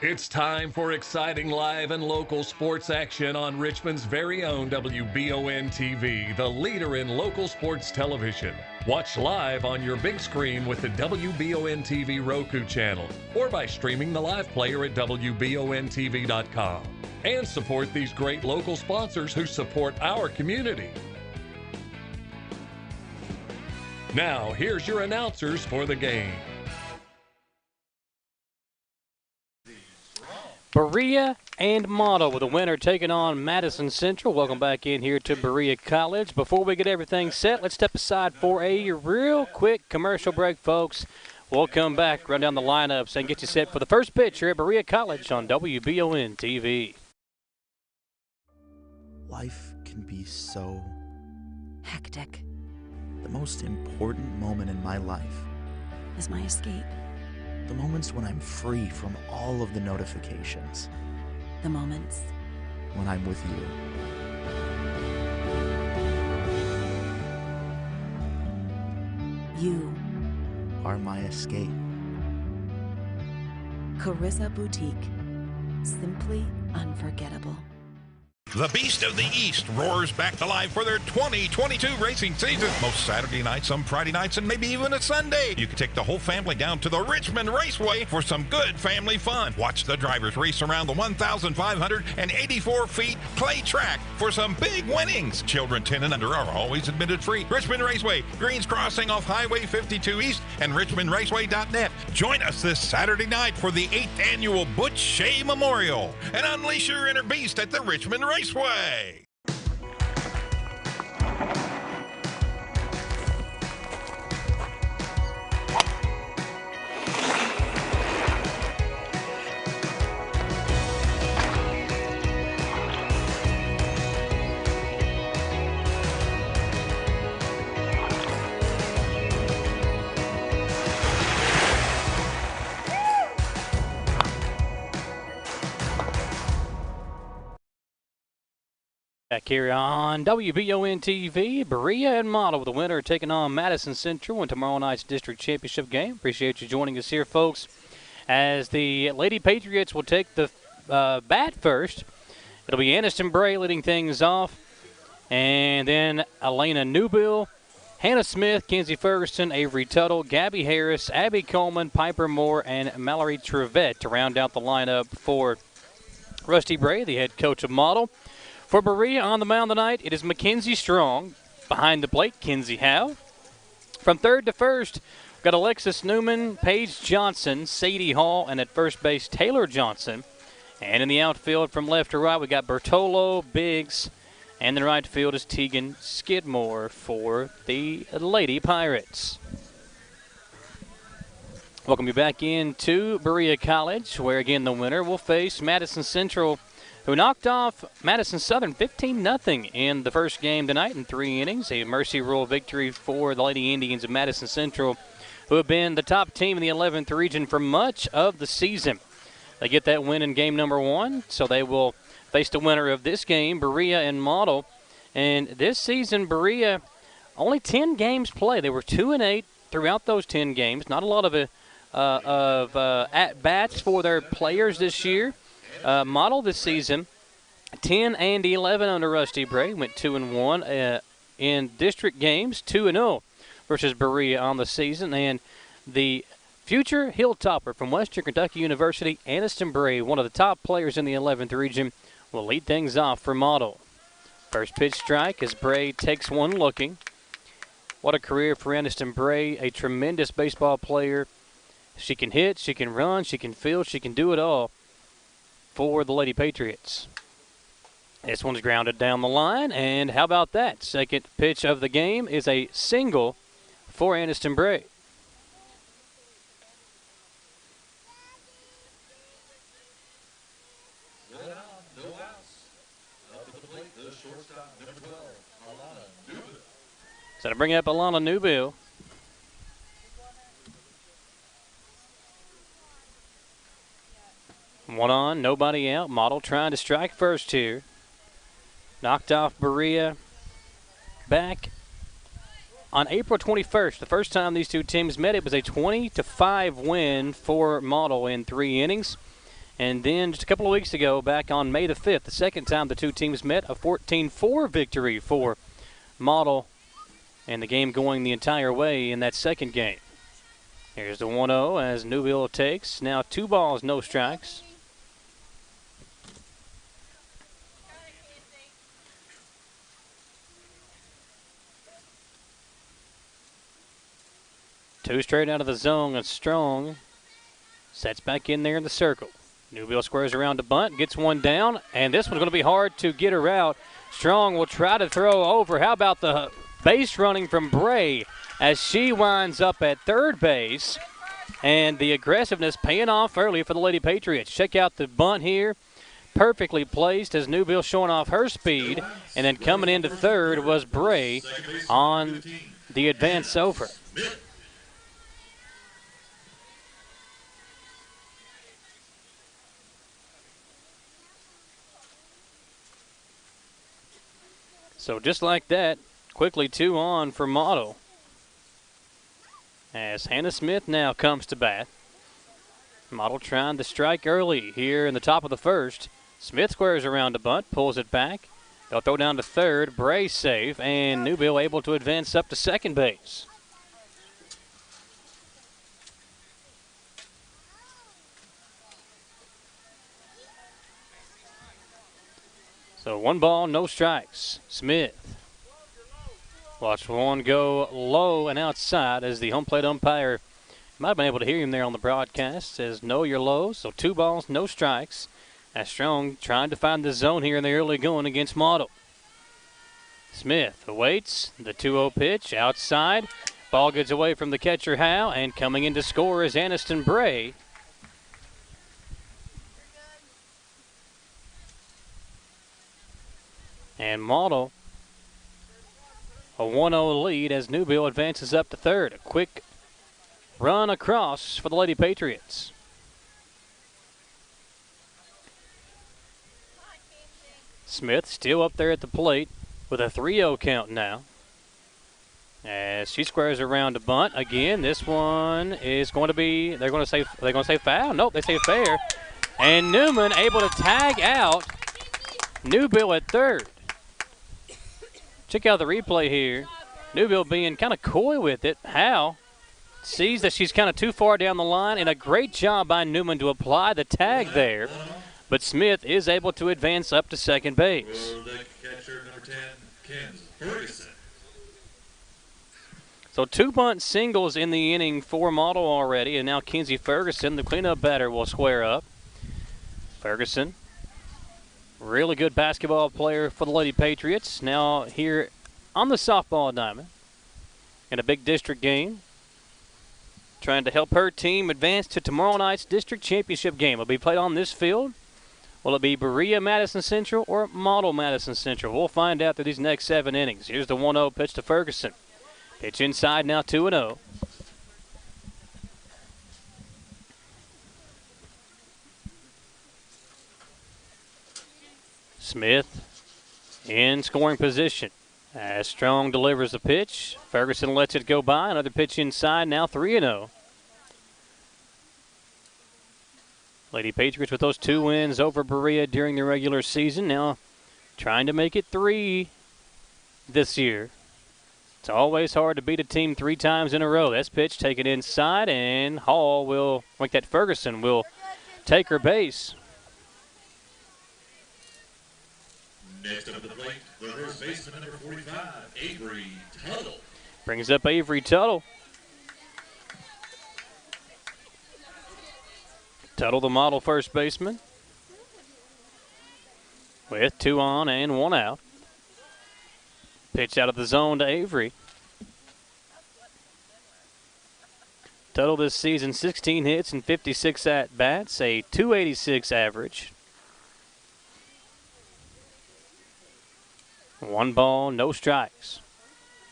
It's time for exciting live and local sports action on Richmond's very own WBON TV, the leader in local sports television. Watch live on your big screen with the WBON TV Roku channel or by streaming the live player at WBONTV.com. And support these great local sponsors who support our community. Now, here's your announcers for the game. Berea and Model with a winner taking on Madison Central. Welcome back in here to Berea College. Before we get everything set, let's step aside for a real quick commercial break, folks. We'll come back, run down the lineups, and get you set for the first pitch here at Berea College on WBON TV. Life can be so hectic. The most important moment in my life Is my escape. the moments when I'm free from all of the notifications, The moments. when I'm with you. You. Are my escape. Carissa Boutique. Simply unforgettable. The Beast of the East roars back to life for their 2022 racing season. Most Saturday nights, some Friday nights, and maybe even a Sunday. You can take the whole family down to the Richmond Raceway for some good family fun. Watch the drivers race around the 1,584 feet clay track for some big winnings. Children 10 and under are always admitted free. Richmond Raceway, Greens Crossing off Highway 52 East, and richmondraceway.net. Join us this Saturday night for the 8th annual Butch Shea Memorial and unleash your inner beast at the Richmond Raceway. Back here on WBON TV, Berea and Model with a winner taking on Madison Central in tomorrow night's district championship game. Appreciate you joining us here, folks, as the Lady Patriots will take the bat first. It'll be Aniston Bray leading things off, and then Elena Newbill, Hannah Smith, Kenzie Ferguson, Avery Tuttle, Gabby Harris, Abby Coleman, Piper Moore, and Mallory Trevette to round out the lineup for Rusty Bray, the head coach of Model. For Berea on the mound tonight, it is Mackenzie Strong. Behind the plate, Kinsey Howe. From third to first, we've got Alexis Newman, Paige Johnson, Sadie Hall, and at first base, Taylor Johnson. And in the outfield from left to right, we got Bertolo, Biggs, and in the right field is Tegan Skidmore for the Lady Pirates. Welcome you back into Berea College, where again the winner will face Madison Central, who knocked off Madison Southern 15-0 in the first game tonight in 3 innings. A mercy rule victory for the Lady Indians of Madison Central, who have been the top team in the 11th region for much of the season. They get that win in game number 1, so they will face the winner of this game, Berea and Model. And this season, Berea, only 10 games played. They were 2-8 throughout those 10 games. Not a lot of at-bats for their players this year. Model this season, 10-11 under Rusty Bray, went 2-1 in district games, 2-0 versus Berea on the season, and the future Hilltopper from Western Kentucky University, Aniston Bray, one of the top players in the 11th region, will lead things off for Model. First pitch strike as Bray takes one looking. What a career for Aniston Bray, a tremendous baseball player. She can hit, she can run, she can field, she can do it all for the Lady Patriots. This one's grounded down the line, and how about that? Second pitch of the game is a single for Aniston Bray. So to bring up Alana Newbill. One on, nobody out. Model trying to strike first here. Knocked off Berea back on April 21st. The first time these two teams met, it was a 20-5 win for Model in 3 innings. And then just a couple of weeks ago, back on May the 5th, the second time the two teams met, a 14-4 victory for Model, and the game going the entire way in that second game. Here's the 1-0 as Newville takes. Now 2 balls, no strikes. Two straight out of the zone, and Strong sets back in there in the circle. Newville squares around to bunt, gets one down, and this one's going to be hard to get her out. Strong will try to throw over. How about the base running from Bray as she winds up at third base, and the aggressiveness paying off early for the Lady Patriots. Check out the bunt here. Perfectly placed as Newville showing off her speed, and then coming into third was Bray on the advance over. So just like that, quickly 2 on for Motto. As Hannah Smith now comes to bat. Motto trying to strike early here in the top of the first. Smith squares around to bunt, pulls it back. They'll throw down to third. Bray safe, and Newville able to advance up to second base. So 1 ball, no strikes. Smith. Watch one go low and outside as the home plate umpire might have been able to hear him there on the broadcast. Says no, you're low. So 2 balls, no strikes. As Strong trying to find the zone here in the early going against Model. Smith awaits the 2-0 pitch outside. Ball gets away from the catcher Howe, and coming in to score is Aniston Bray. And Model, a 1-0 lead as Newville advances up to third. A quick run across for the Lady Patriots. Smith still up there at the plate with a 3-0 count now. As she squares around to bunt again, this one is going to be. They're going to say foul. Nope, they say fair. And Newman able to tag out Newville at third. Check out the replay here. Newville being kind of coy with it. Howe sees that she's kind of too far down the line, and a great job by Newman to apply the tag there. But Smith is able to advance up to second base. The catcher, number 10, Kenzie Ferguson. So 2 bunt singles in the inning for Model already, and now Kenzie Ferguson, the cleanup batter, will square up. Ferguson, really good basketball player for the Lady Patriots. Now here on the softball diamond in a big district game, trying to help her team advance to tomorrow night's district championship game. It'll be played on this field. Will it be Berea Madison Central or Model Madison Central? We'll find out through these next 7 innings. Here's the 1-0 pitch to Ferguson. Pitch inside now, 2-0. Smith in scoring position as Strong delivers the pitch. Ferguson lets it go by. Another pitch inside, now 3-0. Lady Patriots with those 2 wins over Berea during the regular season. Now trying to make it 3 this year. It's always hard to beat a team 3 times in a row. That's pitch taken inside, and Hall will, like that Ferguson, will take her base. Next up at the plate, the first baseman, number 45, Avery Tuttle. Brings up Avery Tuttle. Tuttle, the model first baseman, with 2 on and 1 out. Pitch out of the zone to Avery. Tuttle this season, 16 hits and 56 at-bats, a .286 average. 1 ball, no strikes.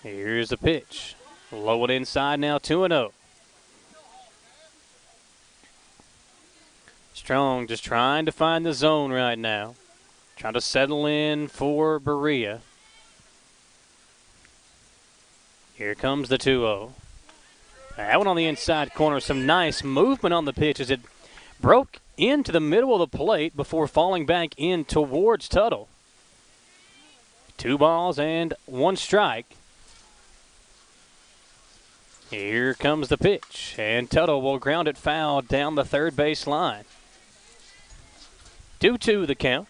Here's the pitch. Low it inside now, 2-0. Strong just trying to find the zone right now. Trying to settle in for Berea. Here comes the 2-0. That one on the inside corner. Some nice movement on the pitch as it broke into the middle of the plate before falling back in towards Tuttle. 2 balls and 1 strike. Here comes the pitch, and Tuttle will ground it foul down the third base line. 2-2 the count.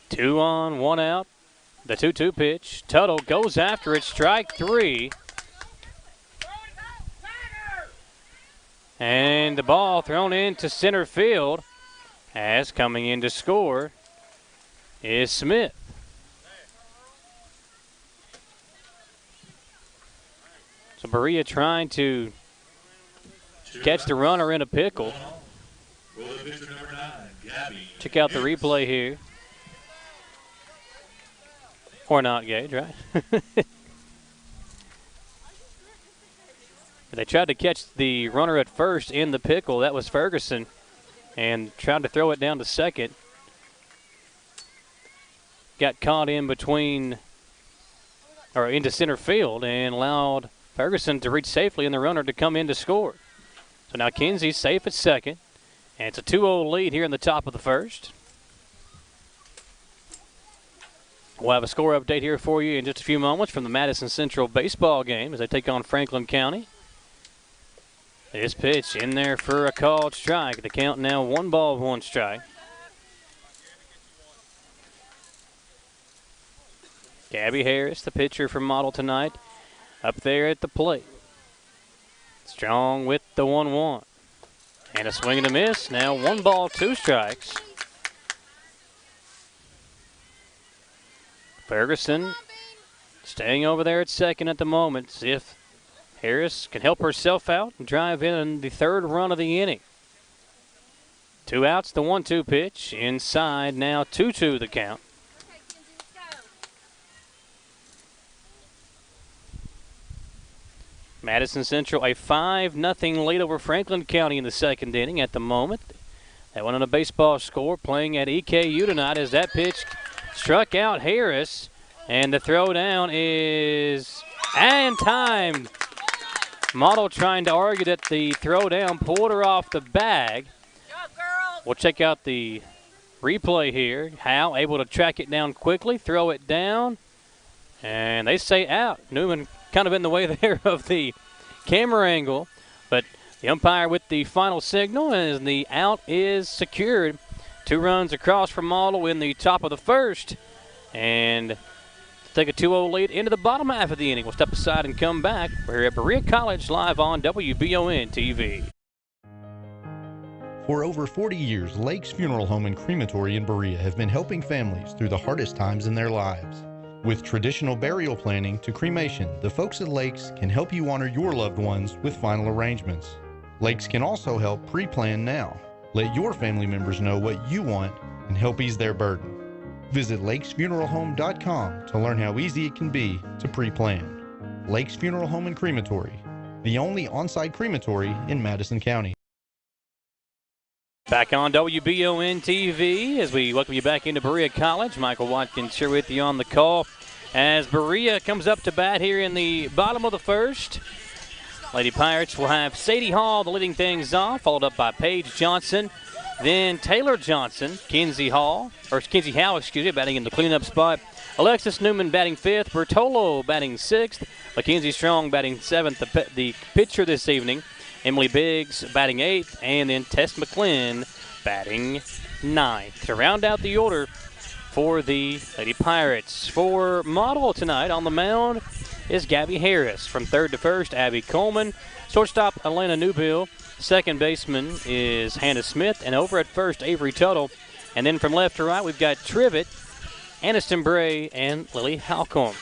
Two on, 1 out. The 2-2 pitch. Tuttle goes after it, strike 3. And the ball thrown into center field, as coming in to score is Smith. So Berea trying to catch the runner in a pickle. Check out the replay here. Or not, Gage, right? They tried to catch the runner at first in the pickle. That was Ferguson. And tried to throw it down to second. Got caught in between, or into center field, and allowed Ferguson to reach safely and the runner to come in to score. So now Kenzie's safe at second. And it's a 2-0 lead here in the top of the first. We'll have a score update here for you in just a few moments from the Madison Central baseball game as they take on Franklin County. This pitch in there for a called strike. The count now 1 ball, 1 strike. Gabby Harris, the pitcher for Model tonight, up there at the plate. Strong with the 1-1. And a swing and a miss. Now 1 ball, 2 strikes. Ferguson staying over there at second at the moment. See if Harris can help herself out and drive in the 3rd run of the inning. 2 outs, the 1-2 pitch. Inside now 2-2 the count. Madison Central a 5-0 lead over Franklin County in the 2nd inning at the moment. That one on a baseball score playing at EKU tonight as that pitch struck out Harris. And the throw down is and timed. Model trying to argue that the throw down pulled her off the bag. We'll check out the replay here. Howe able to track it down quickly, throw it down, and they say out. Newman kind of in the way there of the camera angle, but the umpire with the final signal, and the out is secured. 2 runs across from Model in the top of the first, and take a 2-0 lead into the bottom half of the inning. We'll step aside and come back. We're here at Berea College live on WBON TV. For over 40 years, Lake's Funeral Home and Crematory in Berea have been helping families through the hardest times in their lives. With traditional burial planning to cremation, the folks at Lake's can help you honor your loved ones with final arrangements. Lake's can also help pre-plan now. Let your family members know what you want and help ease their burden. Visit lakesfuneralhome.com to learn how easy it can be to pre-plan. Lake's Funeral Home and Crematory, the only on-site crematory in Madison County. Back on WBON TV as we welcome you back into Berea College. Michael Watkins here with you on the call as Berea comes up to bat here in the bottom of the first. Lady Pirates will have Sadie Hall the leading things off, followed up by Paige Johnson. Then Taylor Johnson, Kenzie Howe, batting in the cleanup spot. Alexis Newman batting 5th. Bertolo batting 6th. Mackenzie Strong batting 7th, the pitcher this evening. Emily Biggs batting 8th. And then Tess McClin batting 9th. To round out the order for the Lady Pirates. For Model tonight on the mound is Gabby Harris. From 3rd to 1st, Abby Coleman. Shortstop, Elena Newbill. Second baseman is Hannah Smith, and over at first, Avery Tuttle. And then from left to right, we've got Trivet, Aniston Bray, and Lily Halcomb.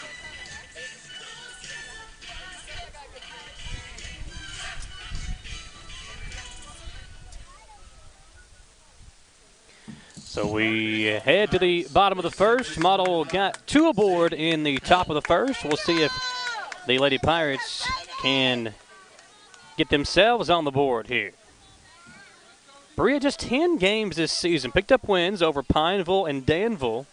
So we head to the bottom of the first. Model got 2 aboard in the top of the first. We'll see if the Lady Pirates can get themselves on the board here. Berea just 10 games this season. Picked up wins over Pineville and Danville.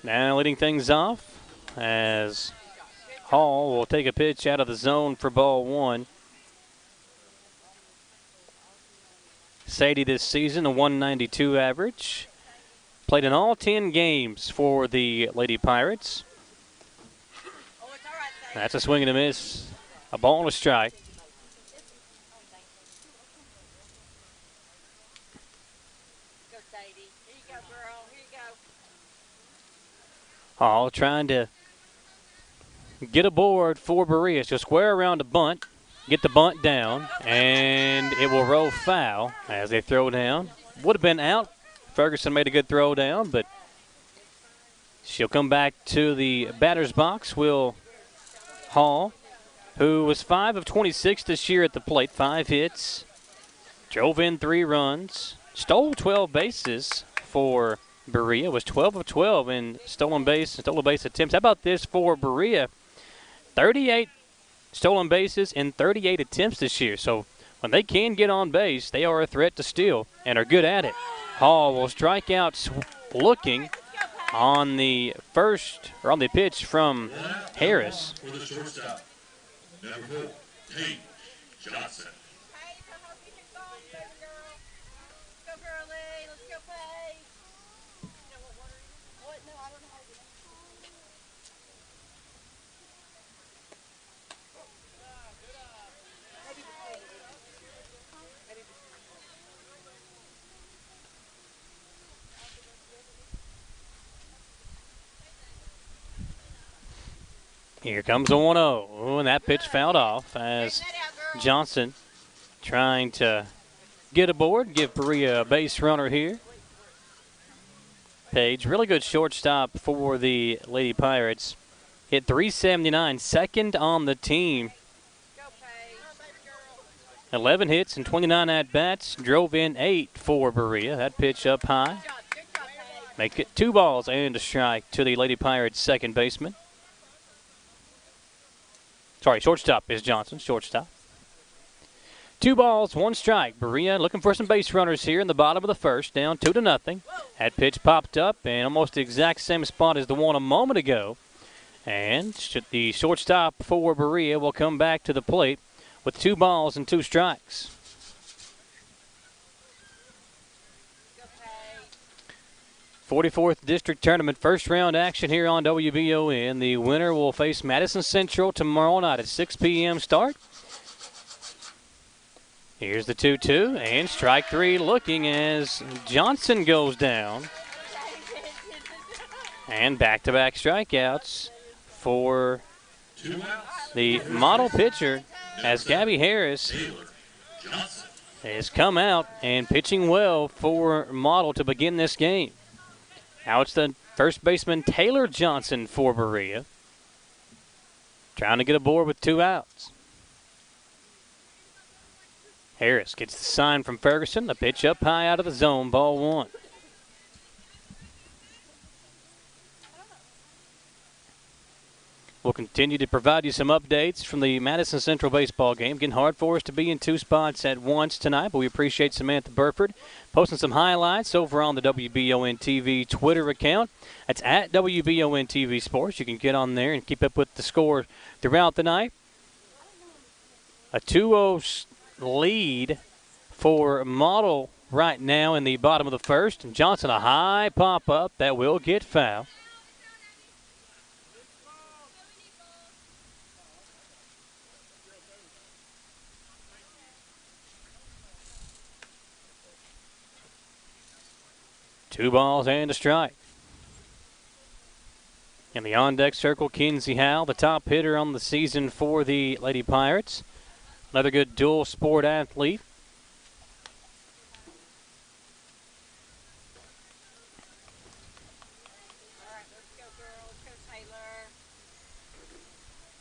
Now leading things off as Hall will take a pitch out of the zone for ball one. Sadie this season, a 192 average. Played in all 10 games for the Lady Pirates. That's a swing and a miss. A ball and a strike. Hall trying to get aboard for Berea. She'll square around a bunt, get the bunt down, and it will roll foul as they throw down. Would have been out. Ferguson made a good throw down, but she'll come back to the batter's box. Will Hall, who was 5 of 26 this year at the plate, 5 hits, drove in 3 runs, stole 12 bases for Berea, was 12 of 12 in stolen base attempts. How about this for Berea? 38 stolen bases in 38 attempts this year. So when they can get on base, they are a threat to steal and are good at it. Hall will strike out looking on the pitch from Harris. For the shortstop, number 4, Paige Johnson. Here comes a 1-0, and that pitch fouled off as Johnson trying to get aboard, give Berea a base runner here. Paige, really good shortstop for the Lady Pirates. Hit .379, second on the team. 11 hits and 29 at-bats, drove in 8 for Berea. That pitch up high. Make it 2 balls and a strike to the Lady Pirates second baseman. Sorry, shortstop is Johnson, shortstop. 2 balls, 1 strike. Berea looking for some base runners here in the bottom of the first, down 2-0. That pitch popped up in almost the exact same spot as the one a moment ago. And the shortstop for Berea will come back to the plate with 2 balls and 2 strikes. '44th District Tournament first round action here on WBON. The winner will face Madison Central tomorrow night at 6 p.m. start. Here's the 2-2 and strike 3 looking as Johnson goes down. And back-to-back strikeouts for the model pitcher as Gabby Harris has come out and pitching well for model to begin this game. Now it's the first baseman, Taylor Johnson, for Berea. Trying to get aboard with 2 outs. Harris gets the sign from Ferguson. The pitch up high out of the zone, ball 1. We'll continue to provide you some updates from the Madison Central baseball game. Getting hard for us to be in 2 spots at once tonight, but we appreciate Samantha Burford posting some highlights over on the WBON TV Twitter account. That's at WBON TV Sports. You can get on there and keep up with the score throughout the night. A 2-0 lead for Model right now in the bottom of the first. And Johnson, a high pop-up that will get foul. Two balls and a strike. In the on-deck circle, Kenzie Howell, the top hitter on the season for the Lady Pirates. Another good dual sport athlete.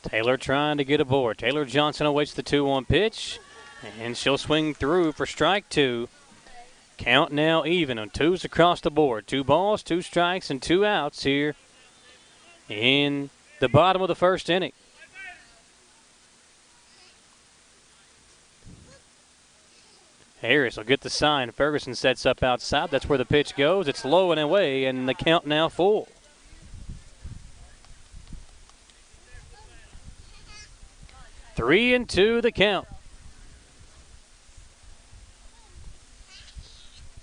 Taylor trying to get aboard. Taylor Johnson awaits the 2-1 pitch, and she'll swing through for strike 2. Count now even on 2s across the board. 2 balls, 2 strikes, and 2 outs here in the bottom of the first inning. Harris will get the sign. Ferguson sets up outside. That's where the pitch goes. It's low and away, and the count now full. 3-2 the count.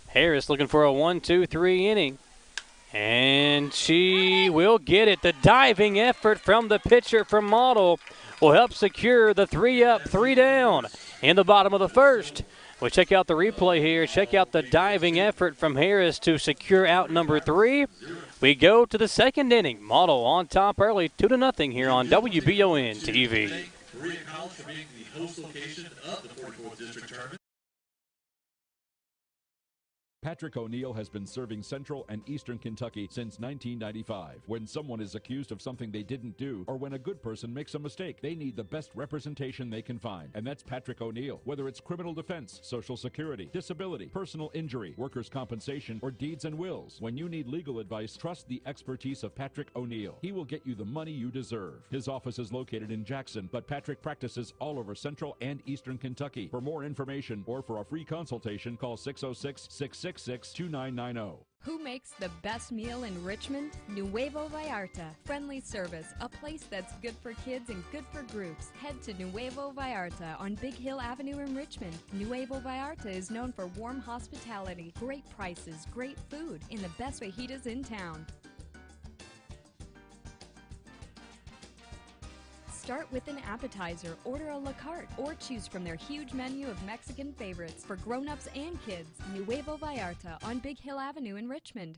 Harris looking for a 1-2-3 inning. And she will get it. The diving effort from the pitcher from Model will help secure the 3-up, 3-down in the bottom of the first. We'll check out the replay here. Check out the diving effort from Harris to secure out number 3. We go to the second inning. Model on top early, 2-0 here on WBON TV. Berea College for being the host location of the 44th District Tournament. Patrick O'Neill has been serving Central and Eastern Kentucky since 1995. When someone is accused of something they didn't do, or when a good person makes a mistake, they need the best representation they can find. And that's Patrick O'Neill. Whether it's criminal defense, Social Security, disability, personal injury, workers' compensation, or deeds and wills. When you need legal advice, trust the expertise of Patrick O'Neill. He will get you the money you deserve. His office is located in Jackson, but Patrick practices all over Central and Eastern Kentucky. For more information or for a free consultation, call 606-666-2990. Who makes the best meal in Richmond? Nuevo Vallarta. Friendly service, a place that's good for kids and good for groups. Head to Nuevo Vallarta on Big Hill Avenue in Richmond. Nuevo Vallarta is known for warm hospitality, great prices, great food, and the best fajitas in town. Start with an appetizer, order a la carte, or choose from their huge menu of Mexican favorites for grown-ups and kids. Nuevo Vallarta on Big Hill Avenue in Richmond.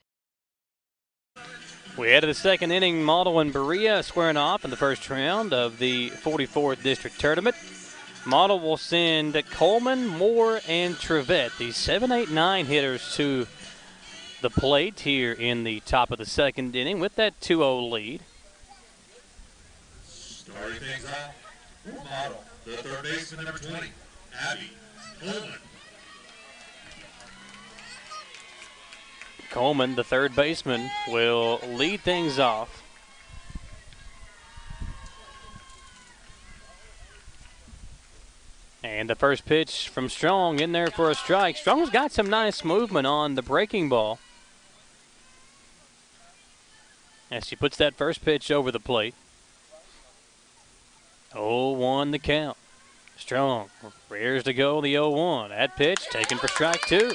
We head to the second inning. Model and Berea squaring off in the first round of the 44th District Tournament. Model will send Coleman, Moore, and Trevette, the 7, 8, 9 hitters, to the plate here in the top of the second inning with that 2-0 lead. Starting things off for Model, the third baseman, number 20, Abby Coleman. Coleman, the third baseman, will lead things off. And the first pitch from Strong in there for a strike. Strong's got some nice movement on the breaking ball as she puts that first pitch over the plate. 0-1 the count. Strong rears to go the 0-1. That pitch taken for strike 2.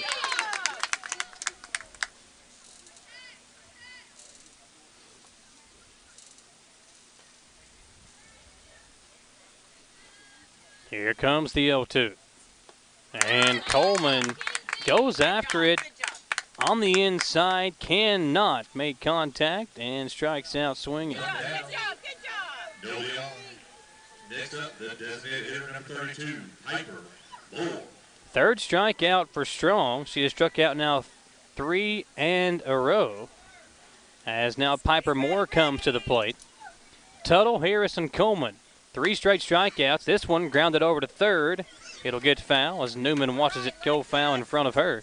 Here comes the 0-2. And Coleman goes after it on the inside, cannot make contact, and strikes out swinging. Good job. No lead off. Next up, the designated hitter, number 32, Piper Moore. Third strikeout for Strong. She has struck out now 3 in a row. As now Piper Moore comes to the plate. Tuttle, Harris, and Coleman. 3 straight strikeouts. This one grounded over to third. It'll get foul as Newman watches it go foul in front of her.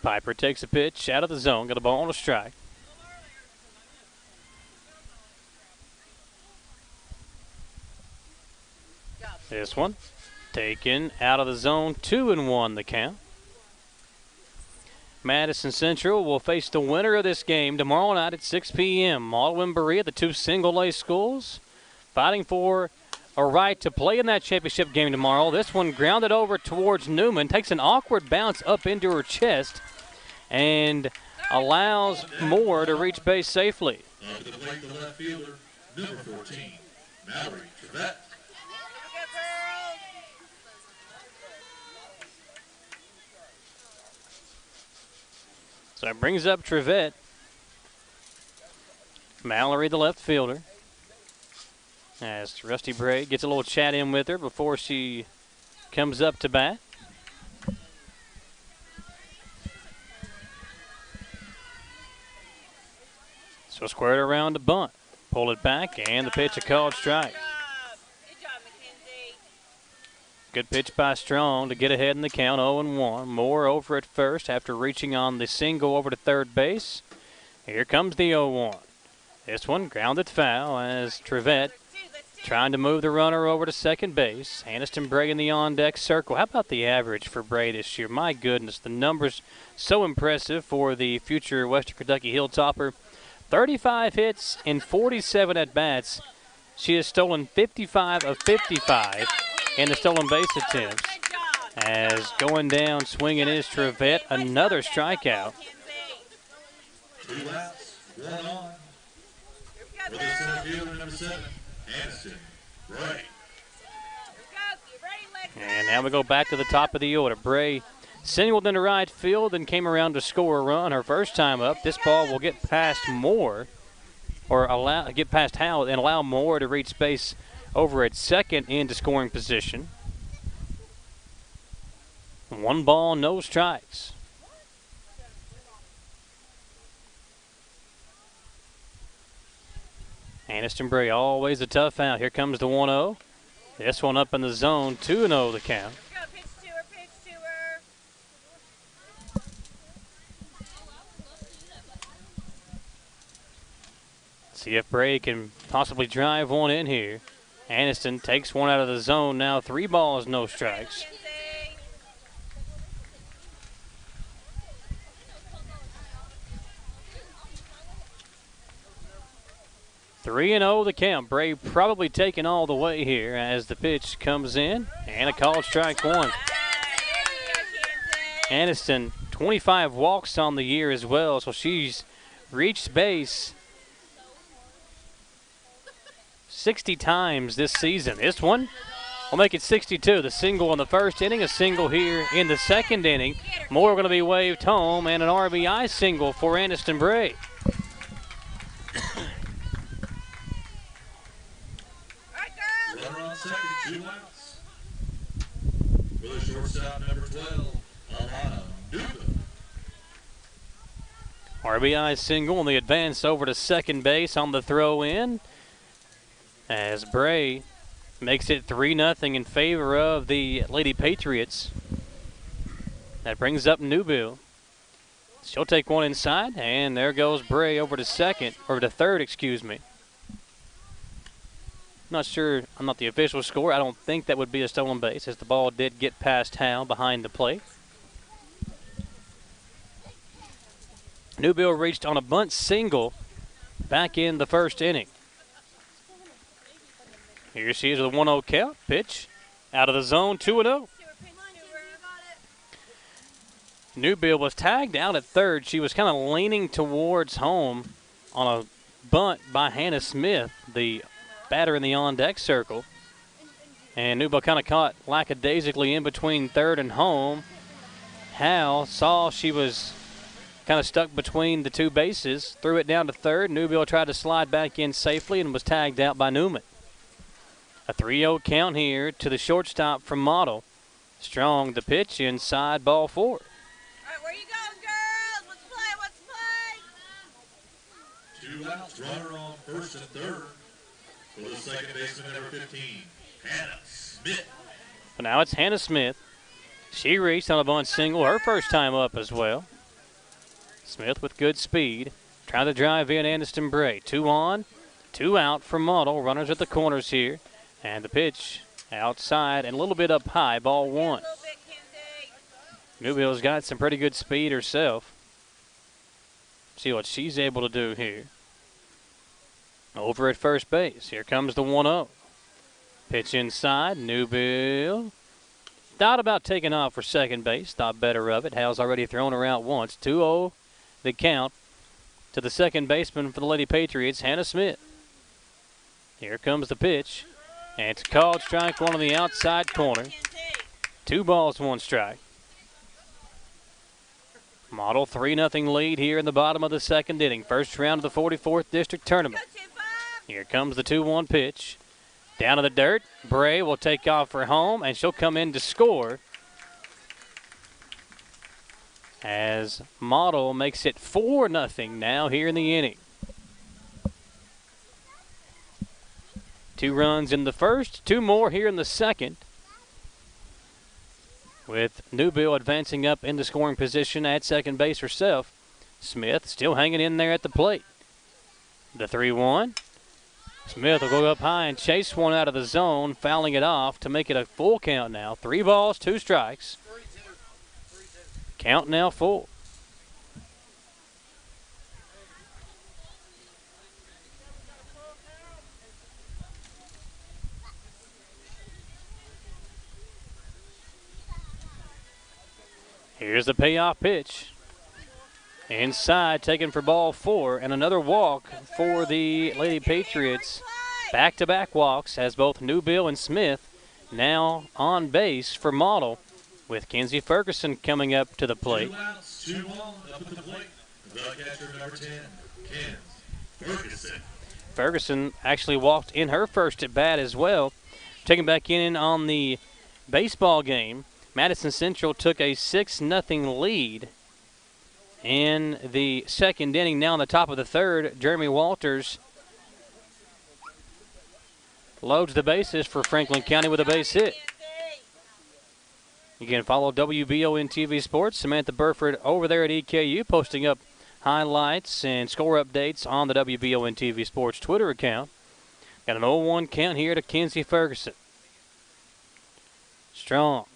Piper takes a pitch out of the zone, got a ball on a strike. This one taken out of the zone, 2-1 the count. Madison Central will face the winner of this game tomorrow night at 6 p.m. Model and Berea, the 2 single-A schools, fighting for a right to play in that championship game tomorrow. This one grounded over towards Newman, takes an awkward bounce up into her chest, and allows Moore to reach base safely. Up to the plate, the left fielder, number 14, Mallory Trevette. So it brings up Trevette. Mallory, the left fielder. As Rusty Bray gets a little chat in with her before she comes up to bat. So squared around to bunt. Pull it back, and the pitch a called strike. Good job, Mackenzie. Good pitch by Strong to get ahead in the count, 0-1. Moore over at first after reaching on the single over to third base. Here comes the 0-1. This one grounded foul as Trevette trying to move the runner over to second base. Aniston Bray in the on-deck circle. How about the average for Bray this year? My goodness, the numbers so impressive for the future Western Kentucky Hilltopper. 35 hits in 47 at-bats. She has stolen 55 of 55 in the stolen base attempts. As going down swinging is Trevette, another strikeout. 2 outs, 1 on. For the center fielder, number 7, Aniston Bray. And now we go back to the top of the order. Bray singled into right field and came around to score a run her first time up. This ball will get past Moore, or get past Howell and allow Moore to reach base over at second into scoring position. 1 ball, no strikes. Aniston Bray, always a tough out. Here comes the 1-0. This one up in the zone, 2-0 the count. See if Bray can possibly drive one in here. Aniston takes one out of the zone. Now 3 balls, no strikes. Three and 0 the count. Bray probably taking all the way here as the pitch comes in. And a called strike 1. Aniston, 25 walks on the year as well, so she's reached base 60 times this season. This one will make it 62. The single in the first inning, a single here in the second inning. More going to be waved home, and an RBI single for Aniston Bray. Runner on second, 2 outs. For the shortstop, number 12, Alana Duba. RBI single on the advance over to second base on the throw in, as Bray makes it 3-0 in favor of the Lady Patriots. That brings up Newbill. She'll take one inside, and there goes Bray over to third, excuse me. Not sure, I'm not the official score. I don't think that would be a stolen base, as the ball did get past Howe behind the plate. Newbill reached on a bunt single back in the first inning. Here she is with a 1-0 count. Pitch out of the zone, 2-0. Newbill was tagged out at third. She was kind of leaning towards home on a bunt by Hannah Smith, the batter in the on-deck circle. And Newbill kind of caught lackadaisically in between third and home. Hal saw she was kind of stuck between the 2 bases, threw it down to third. Newbill tried to slide back in safely and was tagged out by Newman. A 3-0 count here to the shortstop from Model. Strong the pitch inside, ball 4. All right, where you going, girls? What's the play? 2 outs, runner on first and third. For the second baseman, number 15, Hannah Smith. But now it's Hannah Smith. She reached on a bunt single, her first time up as well. Smith with good speed, trying to drive in Aniston Bray. 2 on, 2 out for Model. Runners at the corners here. And the pitch outside and a little bit up high, ball 1. Newbill's got some pretty good speed herself. See what she's able to do here. Over at first base, here comes the 1-0. Pitch inside, Newbill. Thought about taking off for second base, thought better of it. Hal's already thrown her out once. 2-0 the count to the second baseman for the Lady Patriots, Hannah Smith. Here comes the pitch. And it's called strike 1 on the outside corner. 2 balls, 1 strike. Model 3-0 lead here in the bottom of the second inning. First round of the 44th District Tournament. Here comes the 2-1 pitch. Down to the dirt. Bray will take off for home, and she'll come in to score. As Model makes it 4-0 now here in the inning. 2 runs in the first, 2 more here in the second. With Newbill advancing up into scoring position at second base herself. Smith still hanging in there at the plate. The 3-1. Smith will go up high and chase one out of the zone, fouling it off to make it a full count now. 3 balls, 2 strikes. Count now full. Here's the payoff pitch. Inside, taken for ball 4, and another walk for the Lady Patriots. Back-to-back walks as both Newbill and Smith now on base for Model, with Kenzie Ferguson coming up to the plate. 2 outs, 2 on, up at the plate. The catcher, number 10, Kenzie Ferguson. Ferguson actually walked in her first at bat as well. Taking back in on the baseball game, Madison Central took a 6-0 lead in the second inning. Now on the top of the third, Jeremy Walters loads the bases for Franklin County with a base hit. You can follow WBON TV Sports. Samantha Burford over there at EKU posting up highlights and score updates on the WBON TV Sports Twitter account. Got an 0-1 count here to Kenzie Ferguson. Strong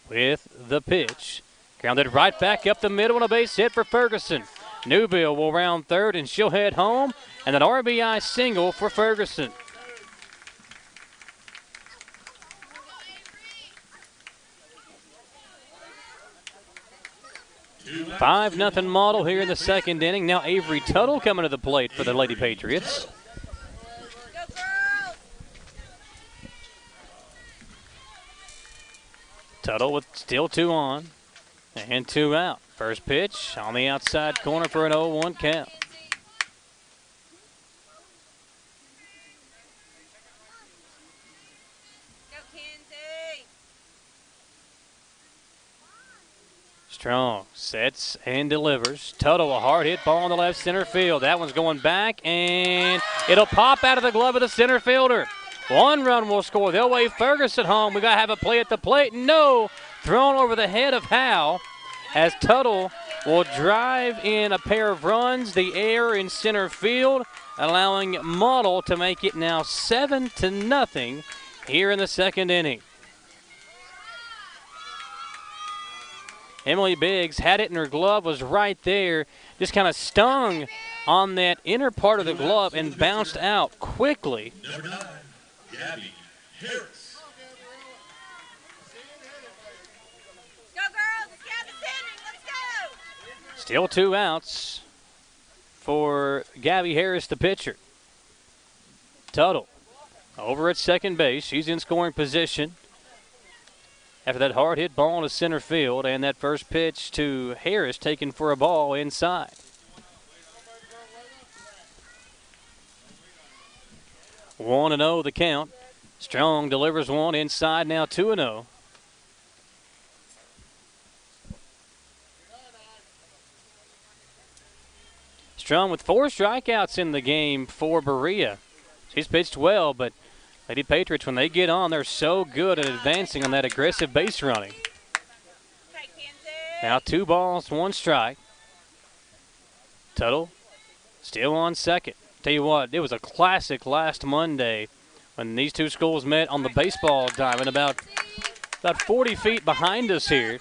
with the pitch. Grounded right back up the middle and a base hit for Ferguson. Newbill will round third and she'll head home. And an RBI single for Ferguson. Five nothing Model here in the second inning. Now Avery Tuttle coming to the plate for the Lady Patriots. Tuttle with still 2 on and 2 out. First pitch on the outside corner for an 0-1 count. Strong sets and delivers. Tuttle, a hard hit ball in the left center field. That one's going back, and it'll pop out of the glove of the center fielder. 1 run will score. They'll wave Ferguson home. We got to have a play at the plate. No! Thrown over the head of Howe as Tuttle will drive in a pair of runs. The error in center field, allowing Model to make it now 7-0 here in the second inning. Emily Biggs had it in her glove, was right there, just kind of stung on that inner part of the glove and bounced out quickly. Number 9, Gabby Harris. Go girls, it's Gabby's inning, let's go! Still 2 outs for Gabby Harris, the pitcher. Tuttle over at second base. She's in scoring position after that hard hit ball into center field, and that first pitch to Harris taken for a ball inside. One and 0 the count. Strong delivers one inside, now 2-0. Strong with 4 strikeouts in the game for Berea. She's pitched well, but Lady Patriots, when they get on, they're so good at advancing on that aggressive base running. Now 2 balls, 1 strike. Tuttle still on second. Tell you what, it was a classic last Monday when these 2 schools met on the baseball diamond about 40 feet behind us here.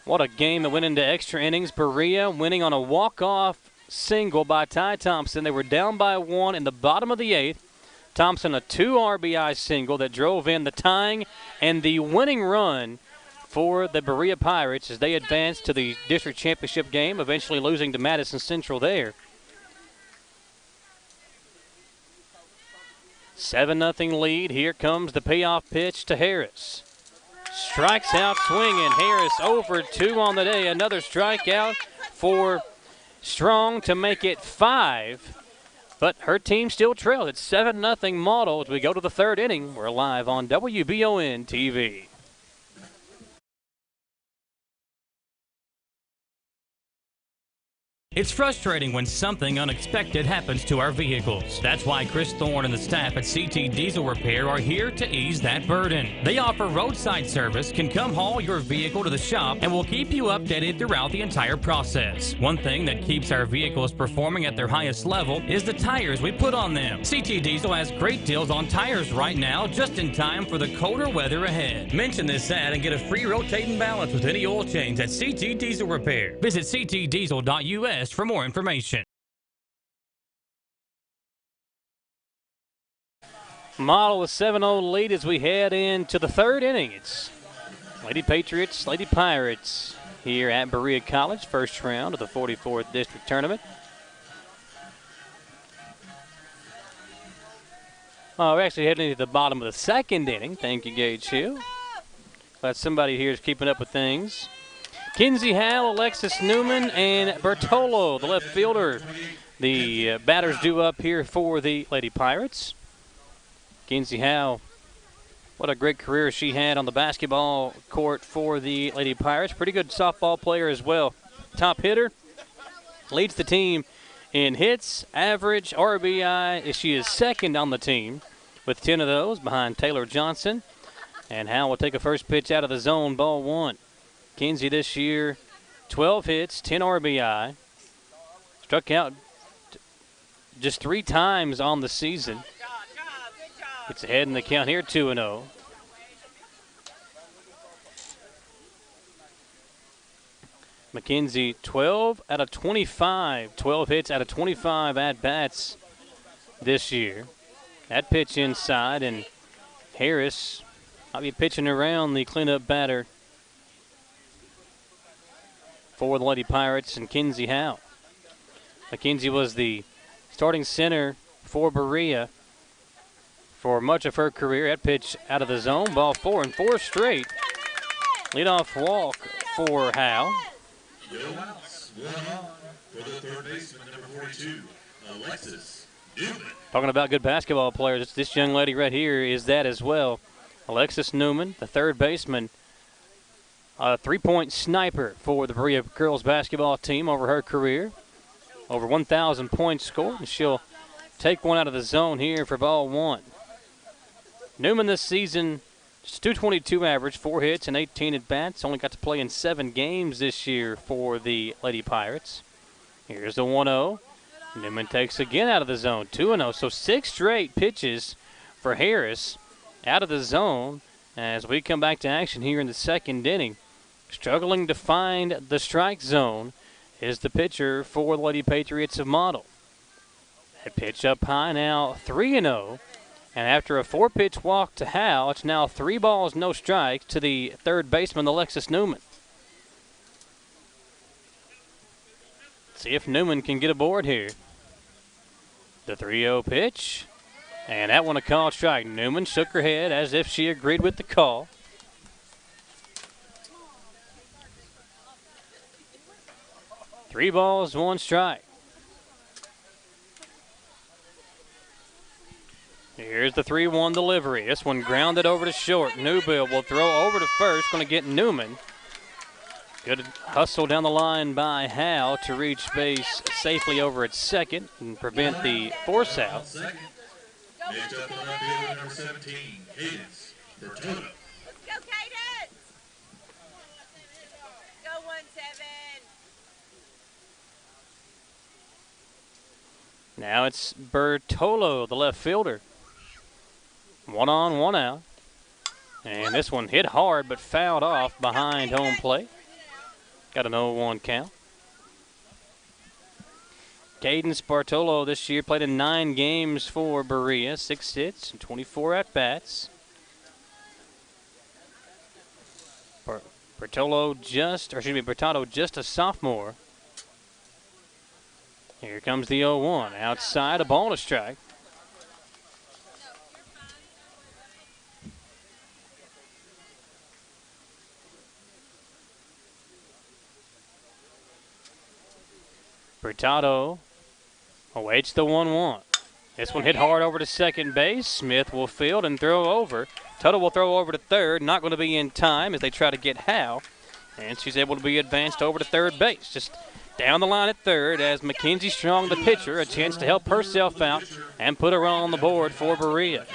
What a game that went into extra innings. Berea winning on a walk-off single by Ty Thompson. They were down by 1 in the bottom of the 8th. Thompson, a 2 RBI single that drove in the tying and the winning run for the Berea Pirates as they advanced to the district championship game, eventually losing to Madison Central there. 7-0 lead. Here comes the payoff pitch to Harris. Strikes out swinging. Harris over 2 on the day. Another strikeout for Strong to make it 5. But her team still trailed. It's 7-0 Model as we go to the third inning. We're live on WBON TV. It's frustrating when something unexpected happens to our vehicles. That's why Chris Thorne and the staff at CT Diesel Repair are here to ease that burden. They offer roadside service, can come haul your vehicle to the shop, and will keep you updated throughout the entire process. One thing that keeps our vehicles performing at their highest level is the tires we put on them. CT Diesel has great deals on tires right now, just in time for the colder weather ahead. Mention this ad and get a free rotating balance with any oil change at CT Diesel Repair. Visit ctdiesel.us for more information. Model with 7-0 lead as we head into the third inning. It's Lady Patriots, Lady Pirates here at Berea College, first round of the 44th District Tournament. We're actually heading into the bottom of the second inning. Thank you, Gage Hill. Glad somebody here is keeping up with things. Kenzie Howell, Alexis Newman, and Bertolo, the left fielder. The batters due up here for the Lady Pirates. Kenzie Howell, what a great career she had on the basketball court for the Lady Pirates. Pretty good softball player as well. Top hitter, leads the team in hits, average, RBI. She is second on the team with 10 of those behind Taylor Johnson. And Howell will take a first pitch out of the zone, ball one. Kenzie this year, 12 hits, 10 RBI. Struck out just 3 times on the season. Gets ahead in the count here, 2-0. McKenzie, 12 out of 25. 12 hits out of 25 at-bats this year. That pitch inside, and Harris might be pitching around the cleanup batter for the Lady Pirates and Kenzie Howell. McKenzie was the starting center for Berea for much of her career. That pitch out of the zone, ball 4 and 4 straight. Leadoff walk for Howell. No outs, 1 on for the third baseman, number 42, Alexis Newman. Talking about good basketball players, this young lady right here is that as well. Alexis Newman, the third baseman, a 3-point sniper for the Berea girls basketball team over her career. Over 1,000 points scored, and she'll take one out of the zone here for ball one. Newman this season, just 222 average, 4 hits and 18 at-bats. Only got to play in 7 games this year for the Lady Pirates. Here's the 1-0. Newman takes again out of the zone, 2-0. So 6 straight pitches for Harris out of the zone as we come back to action here in the second inning. Struggling to find the strike zone is the pitcher for the Lady Patriots of Model. That pitch up high now, 3-0. And after a 4-pitch walk to Howell, it's now 3 balls, no strikes to the third baseman, Alexis Newman. See if Newman can get aboard here. The 3-0 pitch. And that one a called strike. Newman shook her head as if she agreed with the call. Three balls, 1 strike. Here's the 3-1 delivery. This one grounded over to short. Newbill will throw over to first. Going to get Newman. Good hustle down the line by Howell to reach base safely over at second and prevent the force out. Next up on the field, number 17, Cadence Bertolo. Let's go, Cadence! Go 1-7. Now it's Bertolo, the left fielder. 1 on, 1 out. And this one hit hard but fouled off behind home plate. Got an 0-1 count. Cadence Bartolo this year played in 9 games for Berea, 6 hits and 24 at-bats. Bertolo just a sophomore. Here comes the 0-1. Outside, a ball and a strike. Bertado awaits the 1-1. This one hit hard over to second base. Smith will field and throw over. Tuttle will throw over to third. Not going to be in time as they try to get Howe. And she's able to be advanced over to third base. Just down the line at third as Mackenzie Strong, the pitcher, a chance to help herself out and put a run on the board for Berea.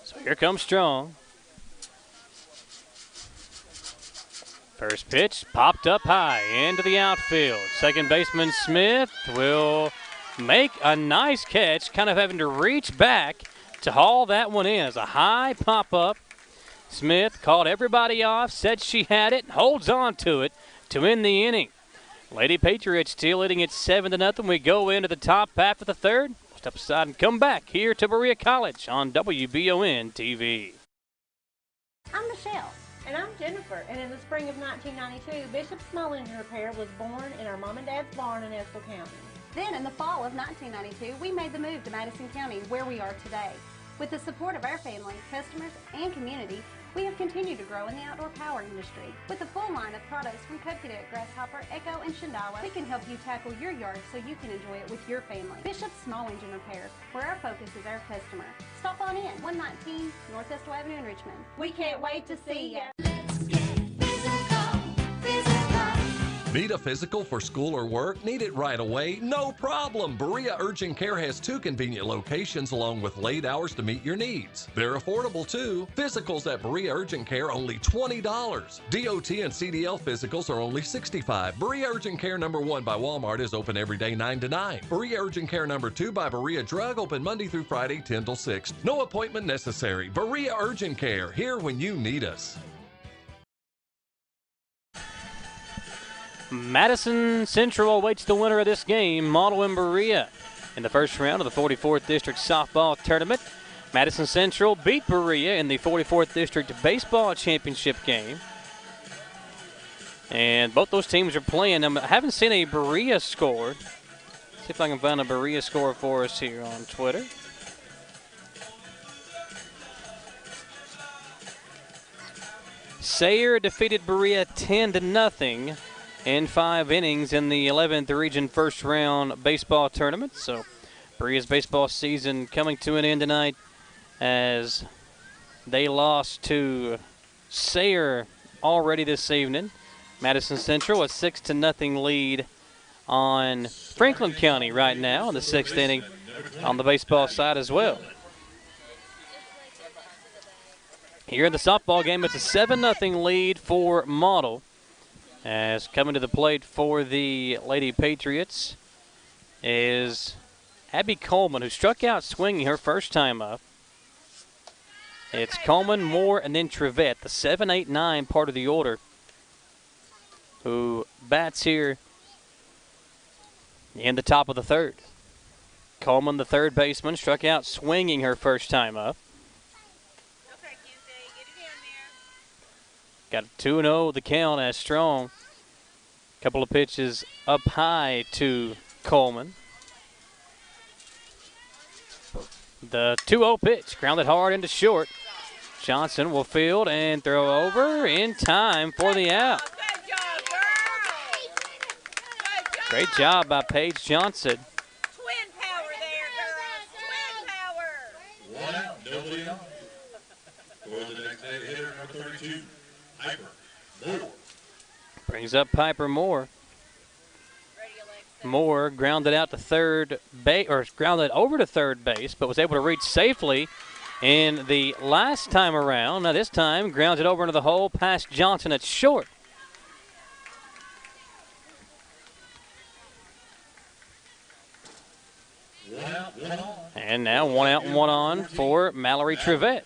So here comes Strong. First pitch popped up high into the outfield. Second baseman Smith will make a nice catch, kind of having to reach back to haul that one in. As a high pop-up, Smith called everybody off, said she had it, holds on to it to end the inning. Lady Patriots still leading at 7-0. We go into the top half of the third. Step aside and come back here to Berea College on WBON TV. I'm Michelle. And I'm Jennifer, and in the spring of 1992, Bishop Small Engine Repair was born in our mom and dad's barn in Estill County. Then, in the fall of 1992, we made the move to Madison County, where we are today. With the support of our family, customers, and community, we have continued to grow in the outdoor power industry. With a full line of products from Coconut, Grasshopper, Echo, and Shindawa, we can help you tackle your yard so you can enjoy it with your family. Bishop Small Engine Repair, where our focus is our customer. Stop on in, 119 North Estill Avenue in Richmond. We can't wait to see you. Need a physical for school or work? Need it right away? No problem. Berea Urgent Care has 2 convenient locations along with late hours to meet your needs. They're affordable too. Physicals at Berea Urgent Care only $20. DOT and CDL physicals are only $65. Berea Urgent Care number 1 by Walmart is open every day 9 to 9. Berea Urgent Care number 2 by Berea Drug open Monday through Friday 10 till 6. No appointment necessary. Berea Urgent Care, here when you need us. Madison Central awaits the winner of this game, Model and Berea. In the first round of the 44th District Softball Tournament, Madison Central beat Berea in the 44th District Baseball Championship game. And both those teams are playing. I haven't seen a Berea score. See if I can find a Berea score for us here on Twitter. Sayre defeated Berea 10-0. In 5 innings in the 11th Region First Round Baseball Tournament. So Berea's baseball season coming to an end tonight as they lost to Sayre already this evening. Madison Central a 6-0 lead on Franklin County right now in the 6th inning on the baseball side as well. Here in the softball game, it's a 7-0 lead for Model. As coming to the plate for the Lady Patriots is Abby Coleman, who struck out swinging her first time up. It's Coleman, Moore, and then Trevette, the 7, 8, 9 part of the order, who bats here in the top of the third. Coleman, the third baseman, struck out swinging her first time up. Got a 2-0 the count as Strong. Couple of pitches up high to Coleman. The 2-0 pitch, grounded hard into short. Johnson will field and throw over in time for the out. Great job by Paige Johnson. Twin power there, girls. Twin power. 1 out, nobody on. For the next hitter, number 32, Piper Moore. Brings up Piper Moore. Moore grounded out to third base, or grounded over to third base, but was able to reach safely in the last time around. Now this time grounded over into the hole past Johnson at short. And now 1 out and 1 on for Mallory Trevette.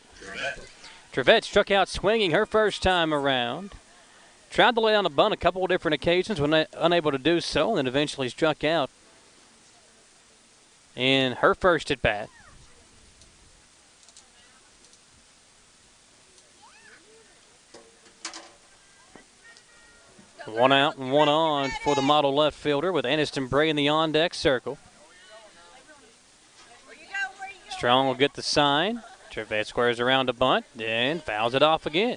Trevette struck out swinging her first time around. Tried to lay on a bunt a couple of different occasions when unable to do so, and then eventually struck out in her first at bat. One out and 1 on for the Model left fielder with Aniston Bray in the on-deck circle. Strong will get the sign. Trevette squares around a bunt, then fouls it off again.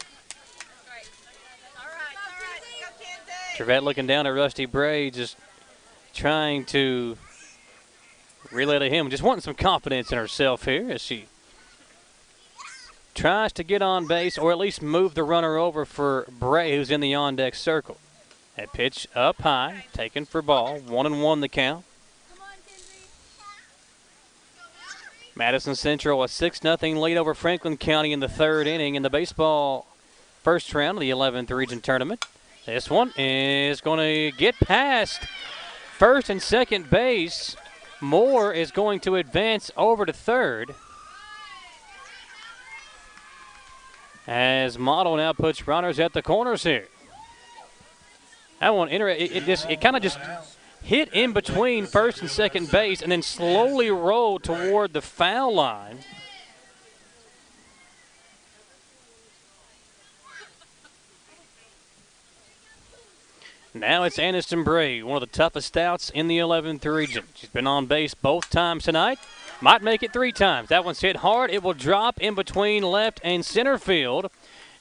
Trevette looking down at Rusty Bray, just trying to relay to him, just wanting some confidence in herself here as she tries to get on base or at least move the runner over for Bray, who's in the on-deck circle. That pitch up high, taken for ball, 1-1 the count. Madison Central a 6-0 lead over Franklin County in the third inning in the baseball first round of the 11th region tournament. This one is going to get past first and second base. Moore is going to advance over to third, as Model now puts runners at the corners here. That one, it kind of just hit in between first and second base and then slowly rolled toward the foul line. Now it's Aniston Bray, one of the toughest outs in the 11th region. She's been on base both times tonight. Might make it 3 times. That one's hit hard. It will drop in between left and center field.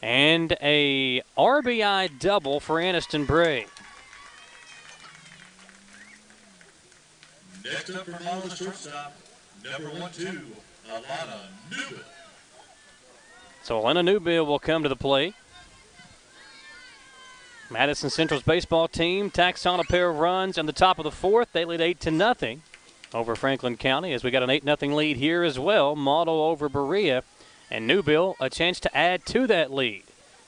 And a RBI double for Aniston Bray. Next up for Model shortstop, number 1-2, Alana Newman. So Alana Newbill will come to the plate. Madison Central's baseball team tacks on a pair of runs in the top of the fourth. They lead 8-0 over Franklin County, as we got an 8-0 lead here as well. Model over Berea, and Newbill a chance to add to that lead.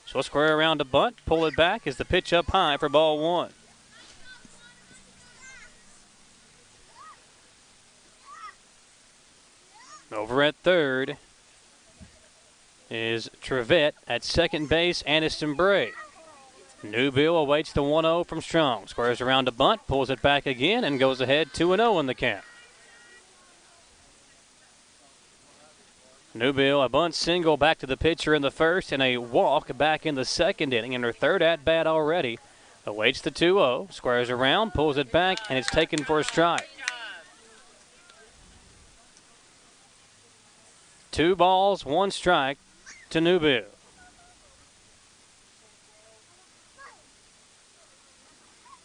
She'll square around a bunt, pull it back as the pitch up high for ball 1. Over at third is Trevette. At second base, Aniston Bray. Newbill awaits the 1-0 from Strong. Squares around a bunt, pulls it back again, and goes ahead 2-0 in the count. Newbill, a bunt single back to the pitcher in the first, and a walk back in the second inning, and her third at-bat already. Awaits the 2-0, squares around, pulls it back, and it's taken for a strike. 2 balls, 1 strike to Newbill.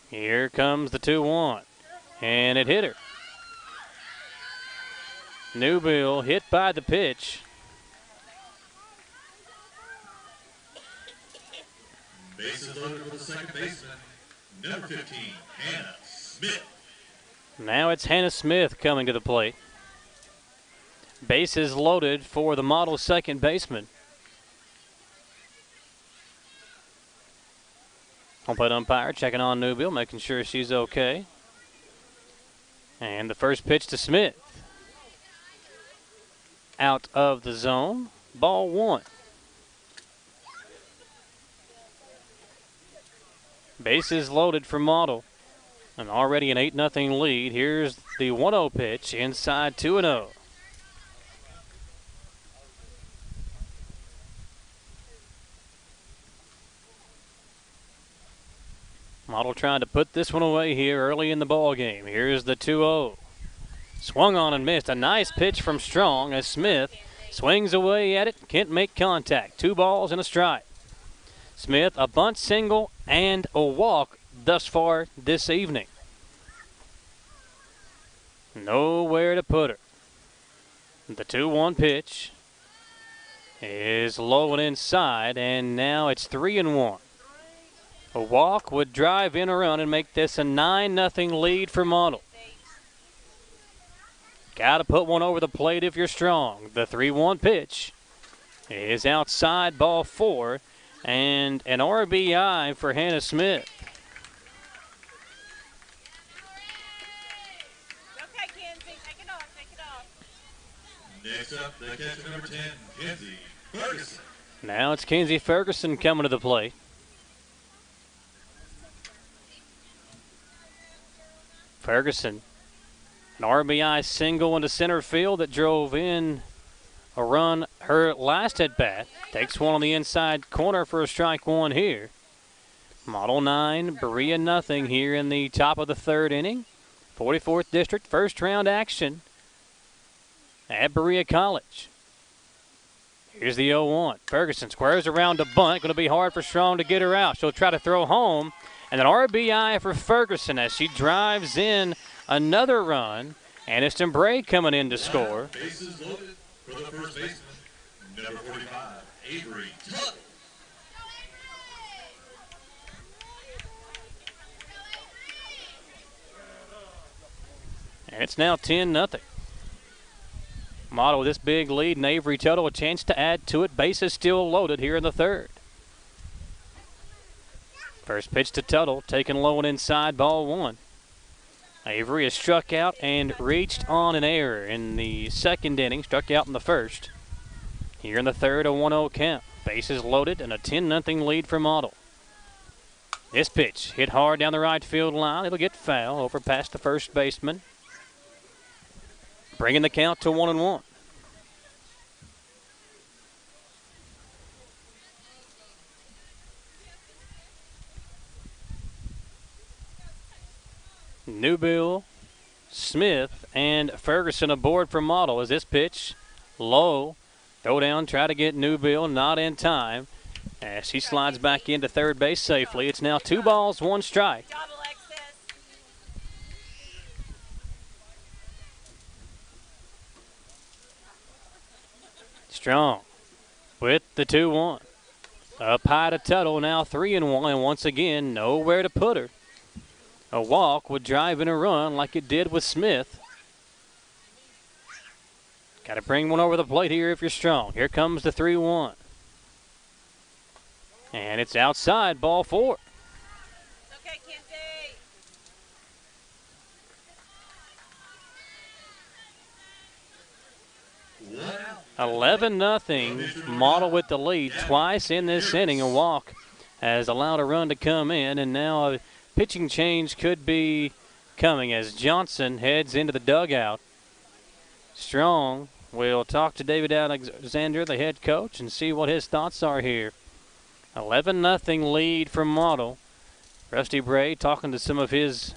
Here comes the 2-1, and it hit her. Newbill hit by the pitch. Bases loaded for the second baseman, number 15, Hannah Smith. Now it's Hannah Smith coming to the plate. Bases loaded for the Model second baseman. Home plate umpire checking on Newbill, making sure she's okay. And the first pitch to Smith. Out of the zone, ball 1. Bases loaded for Model. And already an 8-0 lead. Here's the 1-0 pitch, inside 2-0. Model trying to put this one away here early in the ball game. Here's the 2-0. Swung on and missed. A nice pitch from Strong as Smith swings away at it. Can't make contact. 2 balls and a strike. Smith, a bunt single and a walk thus far this evening. Nowhere to put her. The 2-1 pitch is low and inside, and now it's 3-1. A walk would drive in a run and make this a 9-0 lead for Model. Got to put one over the plate if you're Strong. The 3-1 pitch is outside, ball 4, and an RBI for Hannah Smith. Okay, Kenzie, take it off, take it off. Next up, the catcher number 10, Kenzie Ferguson. Now it's Kenzie Ferguson coming to the plate. Ferguson, an RBI single into center field that drove in a run her last at bat. Takes one on the inside corner for a strike 1 here. Model 9, Berea nothing here in the top of the third inning. 44th District first round action at Berea College. Here's the 0-1. Ferguson squares around a bunt. Going to be hard for Strong to get her out. She'll try to throw home, And an RBI for Ferguson as she drives in another run. Aniston Bray coming in to score. Bases loaded for the first baseman, number 45, Avery Tuttle. And it's now 10-0. Model with this big lead, and Avery Tuttle a chance to add to it. Bases still loaded here in the third. First pitch to Tuttle, taken low and inside, ball one. Avery has struck out and reached on an error in the second inning, struck out in the first. Here in the third, a 1-0 count. Bases loaded and a 10-0 lead for Model. This pitch hit hard down the right field line. It'll get foul over past the first baseman. Bringing the count to 1-1. Newbill, Smith, and Ferguson aboard for Model as this pitch low. Throw down, try to get Newbill, not in time. As she slides back into third base safely. It's now 2 balls, 1 strike. Strong with the 2-1. Up high to Tuttle, now 3-1, and once again, nowhere to put her. A walk would drive in a run like it did with Smith. Got to bring one over the plate here if you're strong. Here comes the 3-1. And it's outside, ball 4. Okay, Kenzie. 11-0. Model with the lead twice in this inning. A walk has allowed a run to come in, and now a pitching change could be coming as Johnson heads into the dugout. Strong will talk to David Alexander, the head coach, and see what his thoughts are here. 11-0 lead for Model. Rusty Bray talking to some of his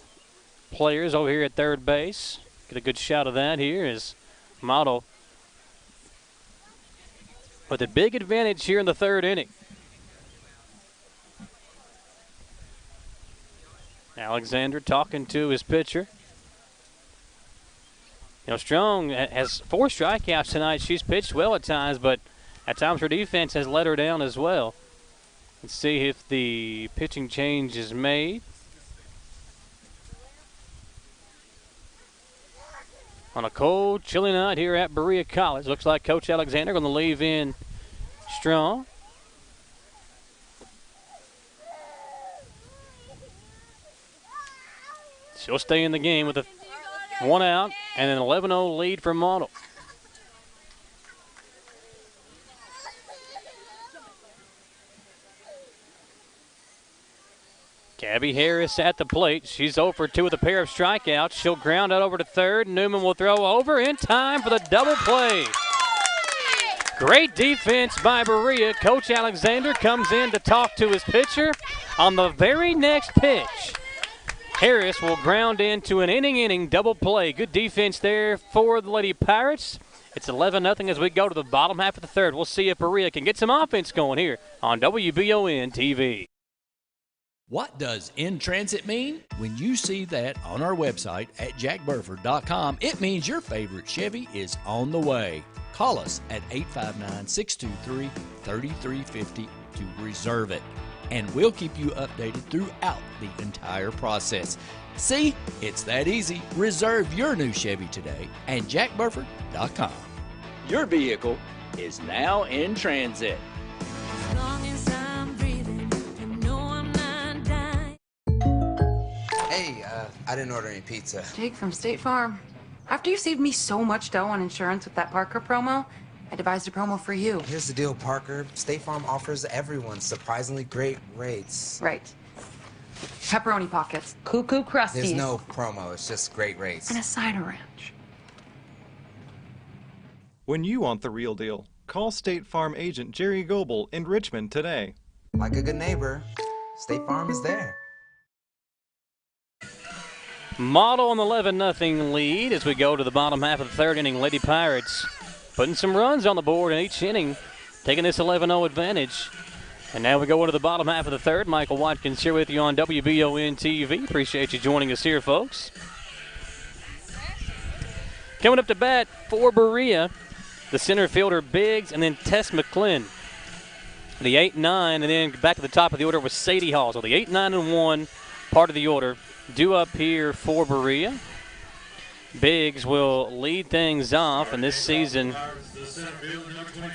players over here at third base. Get a good shot of that here as Model with a big advantage here in the third inning. Alexander talking to his pitcher. You know, Strong has 4 strikeouts tonight. She's pitched well at times, but at times her defense has let her down as well. Let's see if the pitching change is made. On a cold, chilly night here at Berea College, looks like Coach Alexander going to leave in Strong. She'll stay in the game with a 1 out and an 11-0 lead for Model. Gabby Harris at the plate. She's 0 for 2 with a pair of strikeouts. She'll ground out over to third. Newman will throw over in time for the double play. Great defense by Berea. Coach Alexander comes in to talk to his pitcher on the very next pitch. Harris will ground into an inning double play. Good defense there for the Lady Pirates. It's 11-0 as we go to the bottom half of the third. We'll see if Berea can get some offense going here on WBON TV. What does in transit mean? When you see that on our website at jackburford.com, it means your favorite Chevy is on the way. Call us at 859-623-3350 to reserve it, and we'll keep you updated throughout the entire process. See, it's that easy. Reserve your new Chevy today at jackburford.com. Your vehicle is now in transit. Hey, I didn't order any pizza. Jake from State Farm. After you saved me so much dough on insurance with that Parker promo, I devised a promo for you. Here's the deal, Parker. State Farm offers everyone surprisingly great rates. Right. Pepperoni pockets, cuckoo crusties. There's no promo, it's just great rates. And a cider ranch. When you want the real deal, call State Farm agent Jerry Goebel in Richmond today. Like a good neighbor, State Farm is there. Model on the 11-0 lead as we go to the bottom half of the third inning. Lady Pirates putting some runs on the board in each inning, taking this 11-0 advantage. And now we go into the bottom half of the third. Michael Watkins here with you on WBON TV. Appreciate you joining us here, folks. Coming up to bat for Berea, the center fielder Biggs, and then Tess McClin. The 8-9, and then back to the top of the order was Sadie Hall. So the 8-9-1 part of the order due up here for Berea. Biggs will lead things off, and this season,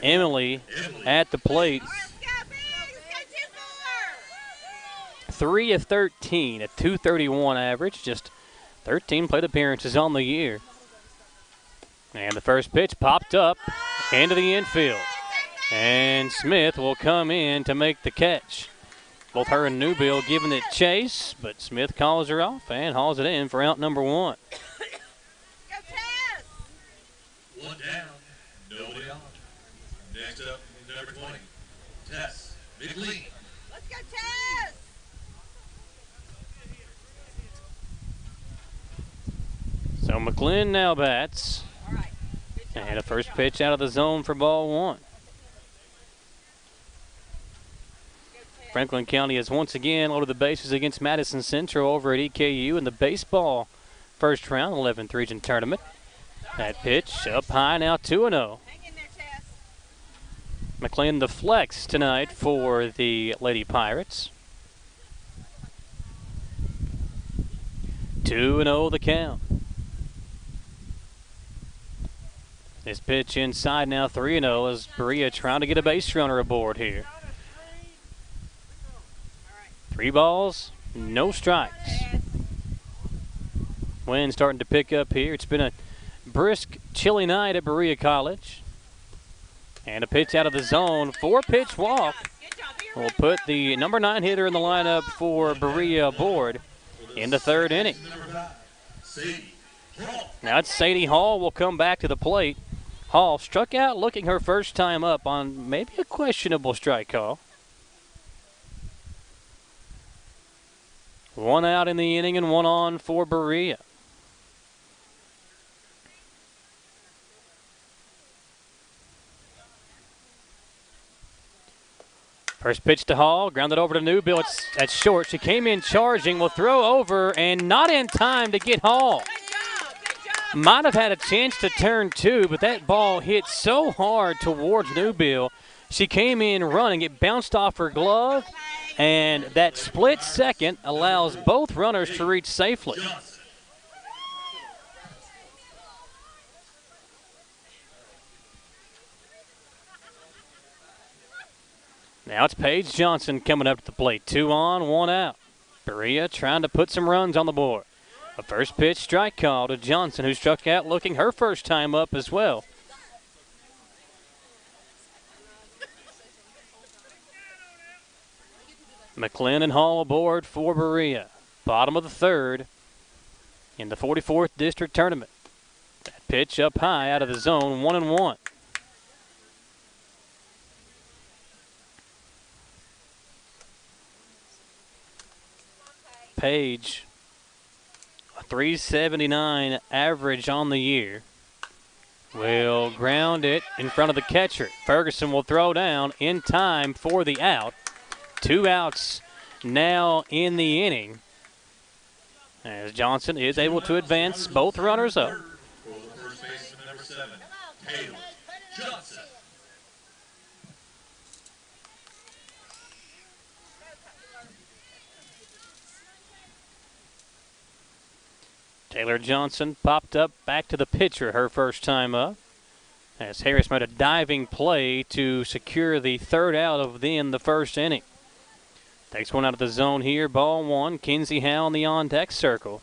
Emily at the plate. 3 of 13, a .231 average, just 13 plate appearances on the year. And the first pitch popped up into the infield. And Smith will come in to make the catch. Both her and Newbill giving it chase, but Smith calls her off and hauls it in for out number 1. One down, nobody on. Next up, number 20, Tess McLean. Let's go, Tess! So McLean now bats. And a first pitch out of the zone for ball 1. Franklin County has once again loaded the bases against Madison Central over at EKU in the baseball first round 11th region tournament. That pitch up high, now 2-0. McLean the flex tonight for the Lady Pirates. 2-0 the count. This pitch inside now 3-0 as Berea trying to get a base runner aboard here. 3 balls, no strikes. Wind starting to pick up here. It's been a brisk, chilly night at Berea College. And a pitch out of the zone, 4-pitch walk. Will put the number 9 hitter in the lineup for Berea aboard in the 3rd inning. Now it's Sadie Hall will come back to the plate. Hall struck out looking her first time up on maybe a questionable strike call. 1 out in the inning and 1 on for Berea. First pitch to Hall, grounded over to Newbill. It's short. She came in charging, will throw over, and not in time to get Hall. Might have had a chance to turn 2, but that ball hit so hard towards Newbill. She came in running. It bounced off her glove, and that split second allows both runners to reach safely. Now it's Paige Johnson coming up to the plate. 2 on, 1 out. Berea trying to put some runs on the board. A first pitch strike call to Johnson, who struck out looking her first time up as well. McLean and Hall aboard for Berea. Bottom of the 3rd in the 44th district tournament. That pitch up high out of the zone, 1-1. Paige, a .379 average on the year, will ground it in front of the catcher. Ferguson will throw down in time for the out. 2 outs now in the inning, as Johnson is able to advance both runners up. First baseman number 7, Paige Johnson. Taylor Johnson popped up back to the pitcher her first time up, as Harris made a diving play to secure the 3rd out of the first inning. Takes one out of the zone here, ball 1. Kenzie Howe in the on-deck circle.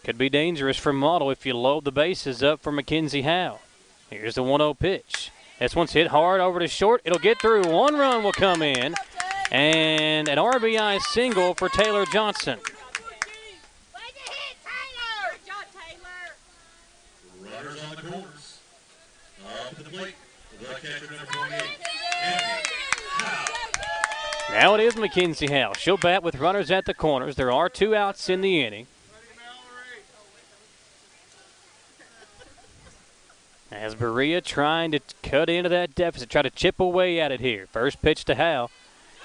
Could be dangerous for Model if you load the bases up for Mackenzie Howe. Here's the 1-0 pitch. This one's hit hard over to short. It'll get through. 1 run will come in, and an RBI single for Taylor Johnson. Runners on the corners. Up to the plate. The catcher number 28. Now it is Mackenzie Howe. She'll bat with runners at the corners. There are 2 outs in the inning. As Berea trying to cut into that deficit, try to chip away at it here. First pitch to Hal.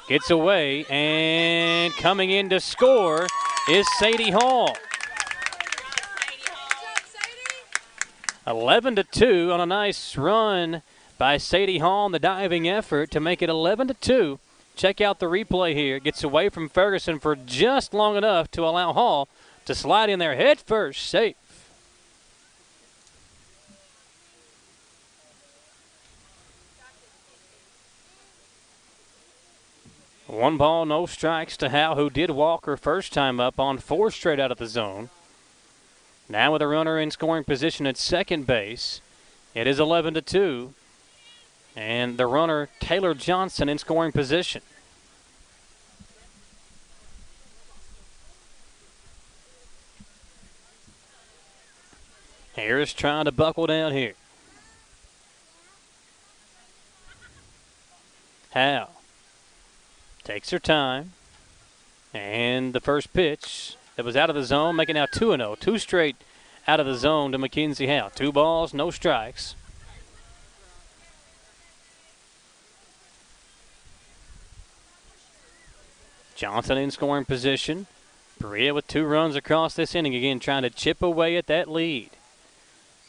Gets away, and coming in to score is Sadie Hall. 11-2 on a nice run by Sadie Hall in the diving effort to make it 11-2. Check out the replay here. Gets away from Ferguson for just long enough to allow Hall to slide in there head first, safe. One ball, no strikes to Hal, who did walk her first time up on 4 straight out of the zone. Now with a runner in scoring position at second base, it is 11-2. And the runner, Taylor Johnson, in scoring position. Harris trying to buckle down here. Hal takes her time. And the first pitch that was out of the zone, making now 2-0. 2 straight out of the zone to Mackenzie Hal. 2 balls, no strikes. Johnson in scoring position. Berea with 2 runs across this inning. Again, trying to chip away at that lead.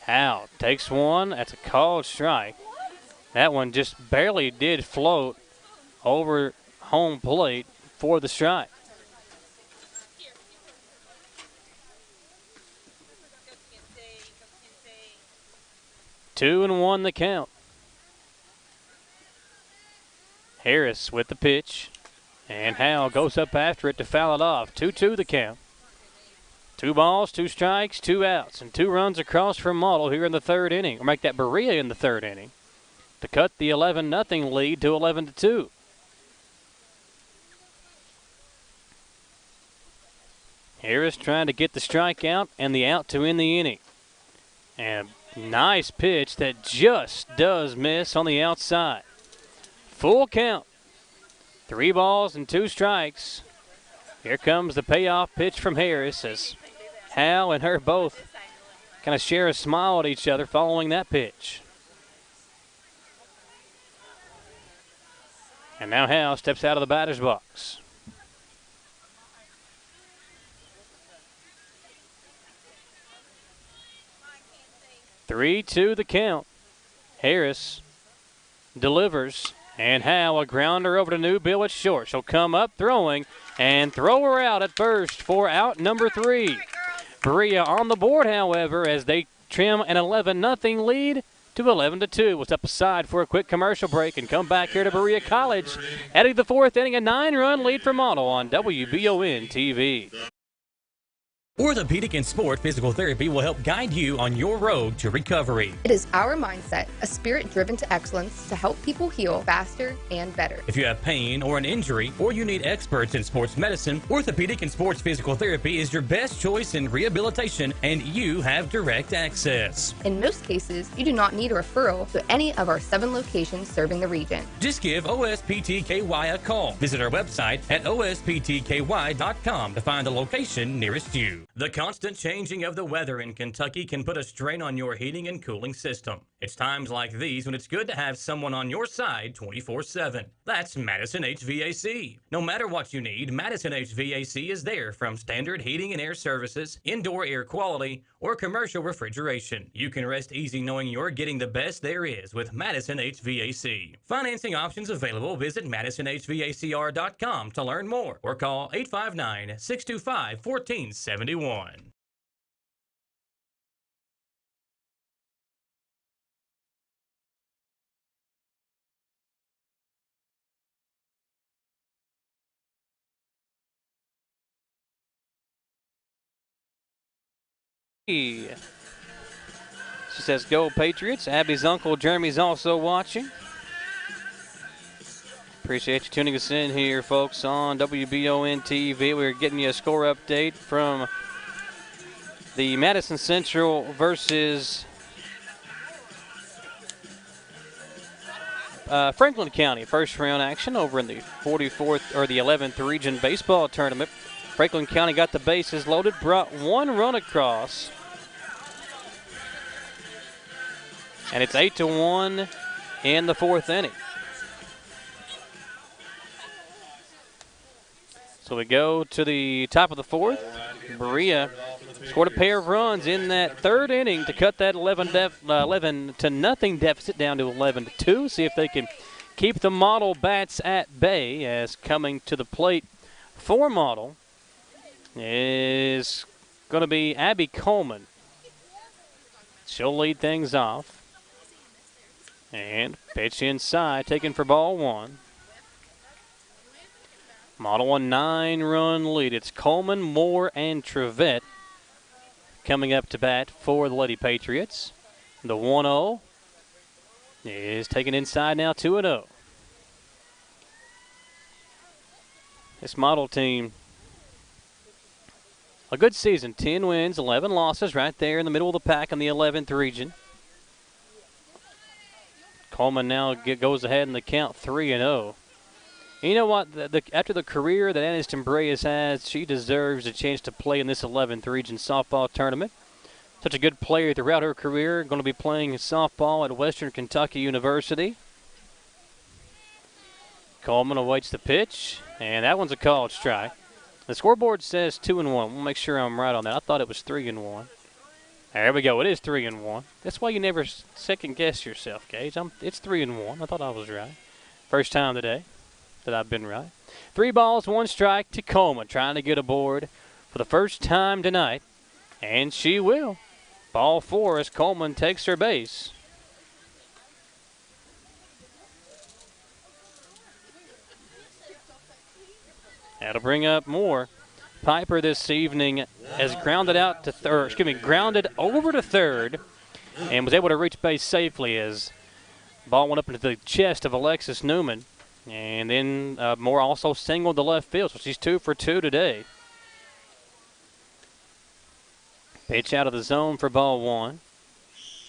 Hal takes one. That's a called strike. That one just barely did float over home plate for the strike. Two and one the count. Harris with the pitch. And Hal goes up after it to foul it off. 2-2 the count. 2 balls, 2 strikes, 2 outs, and 2 runs across from Model here in the 3rd inning, or make that Berea in the 3rd inning, to cut the 11-0 lead to 11-2. Harris trying to get the strikeout and the out to end the inning. And a nice pitch that just does miss on the outside. Full count. 3 balls and 2 strikes. Here comes the payoff pitch from Harris as Hal and her both kind of share a smile at each other following that pitch. And now Hal steps out of the batter's box. Three-two the count. Harris delivers. And Hal, a grounder over to New Bill at short. She'll come up throwing and throw her out at first for out number 3. Berea on the board, however, as they trim an 11-0 lead to 11-2. We'll step aside for a quick commercial break and come back here to Berea College. Heading the 4th inning, a 9-run lead for Model on WBON TV. Orthopedic and Sport Physical Therapy will help guide you on your road to recovery. It is our mindset, a spirit driven to excellence to help people heal faster and better. If you have pain or an injury, or you need experts in sports medicine, Orthopedic and Sports Physical Therapy is your best choice in rehabilitation, and you have direct access. In most cases, you do not need a referral to any of our 7 locations serving the region. Just give OSPTKY a call. Visit our website at osptky.com to find the location nearest you. The constant changing of the weather in Kentucky can put a strain on your heating and cooling system. It's times like these when it's good to have someone on your side 24/7. That's Madison HVAC. No matter what you need, Madison HVAC is there, from standard heating and air services, indoor air quality, or commercial refrigeration. You can rest easy knowing you're getting the best there is with Madison HVAC. Financing options available. Visit MadisonHVACR.com to learn more or call 859-625-1471. She says, "Go Patriots." Abby's uncle Jeremy's also watching. Appreciate you tuning us in here, folks, on WBON TV. We're getting you a score update from the Madison Central versus Franklin County first round action over in the 44th or the 11th region baseball tournament. Franklin County got the bases loaded, brought 1 run across. And it's 8-1 in the fourth inning. So we go to the top of the fourth. Berea scored a pair of runs in that third inning to cut that 11-0 deficit down to 11-2. See if they can keep the Model bats at bay, as coming to the plate for Model is going to be Abby Coleman. She'll lead things off. And pitch inside, taken for ball one. Model a 9-run lead. It's Coleman, Moore, and Trevette coming up to bat for the Lady Patriots. The 1-0 is taken inside now, 2-0. This Model team, a good season, 10 wins, 11 losses, right there in the middle of the pack in the 11th region. Coleman now goes ahead in the count, 3-0. You know what? After the career that Aniston Breas has, she deserves a chance to play in this 11th region softball tournament. Such a good player throughout her career, going to be playing softball at Western Kentucky University. Coleman awaits the pitch, and that one's a called strike. The scoreboard says 2-1. We'll make sure I'm right on that. I thought it was 3-1. There we go. It is 3-1. That's why you never second guess yourself, Gage. It's 3-1. I thought I was right. First time today that I've been right. 3 balls, 1 strike to Coleman, trying to get aboard for the first time tonight, and she will. Ball 4 as Coleman takes her base. That'll bring up Moore. Piper this evening has grounded out to grounded over to third, and was able to reach base safely as ball went up into the chest of Alexis Newman. And then Moore also singled the left field, so she's 2 for 2 today. Pitch out of the zone for ball 1.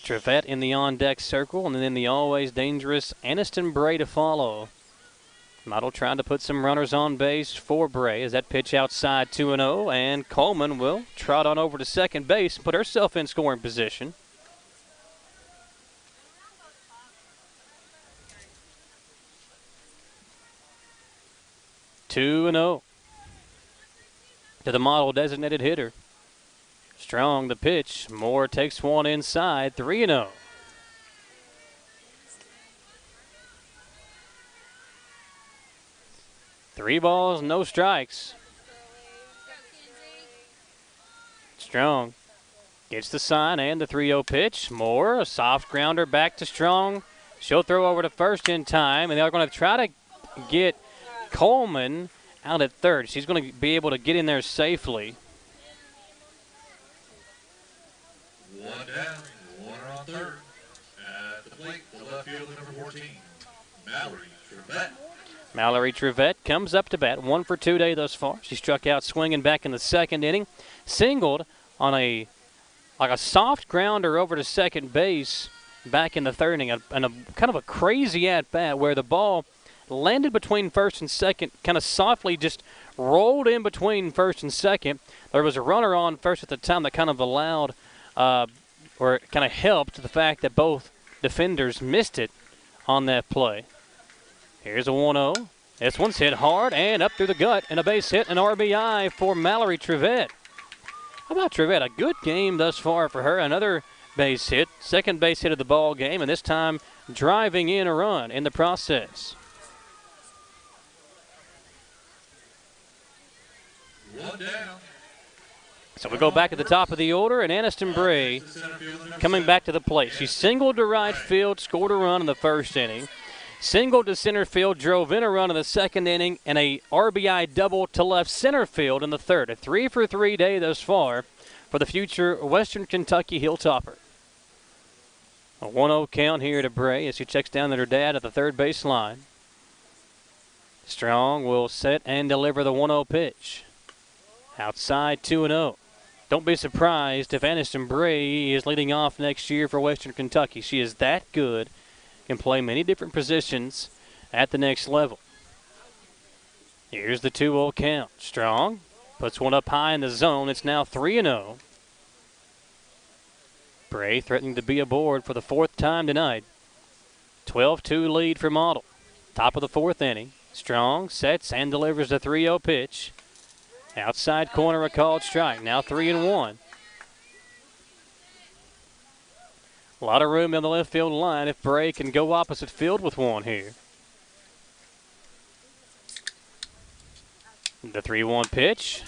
Trevette in the on-deck circle, and then the always dangerous Aniston Bray to follow. Model trying to put some runners on base for Bray as that pitch outside 2-0, and Coleman will trot on over to second base and put herself in scoring position. Two and 0 to the Model designated hitter. Strong the pitch. Moore takes one inside. 3-0. Three balls, no strikes. Strong gets the sign and the 3-0 pitch. Moore, a soft grounder back to Strong. She'll throw over to first in time, and they're going to try to get Coleman out at third. She's going to be able to get in there safely. One down, one on third. At the plate, the left fielder, number 14, Mallory Trevette. Mallory Trevette comes up to bat, 1 for 2 today thus far. She struck out swinging back in the second inning. Singled on a soft grounder over to second base back in the third inning. And a kind of a crazy at-bat where the ball landed between first and second, kind of softly just rolled in between first and second. There was a runner on first at the time that kind of allowed or it kind of helped the fact that both defenders missed it on that play. Here's a 1-0. This one's hit hard and up through the gut, and a base hit, an RBI for Mallory Trevette. How about Trevette? A good game thus far for her. Another base hit, second base hit of the ball game, and this time driving in a run in the process. One down. So we go back at the top of the order, and Aniston Bray coming back to the plate. She singled to right field, scored a run in the first inning. Singled to center field, drove in a run in the second inning, and a RBI double to left center field in the third. A 3 for 3 day thus far for the future Western Kentucky Hilltopper. A 1-0 count here to Bray as she checks down at her dad at the third base line. Strong will set and deliver the 1-0 pitch. Outside 2-0. Don't be surprised if Aniston Bray is leading off next year for Western Kentucky. She is that good, can play many different positions at the next level. Here's the 2-0 count. Strong puts one up high in the zone. It's now 3-0. Bray threatening to be aboard for the 4th time tonight. 12-2 lead for Model. Top of the 4th inning. Strong sets and delivers the 3-0 pitch. Outside corner, a called strike. Now 3-1. A lot of room in the left field line if Bray can go opposite field with one here. The 3-1 pitch.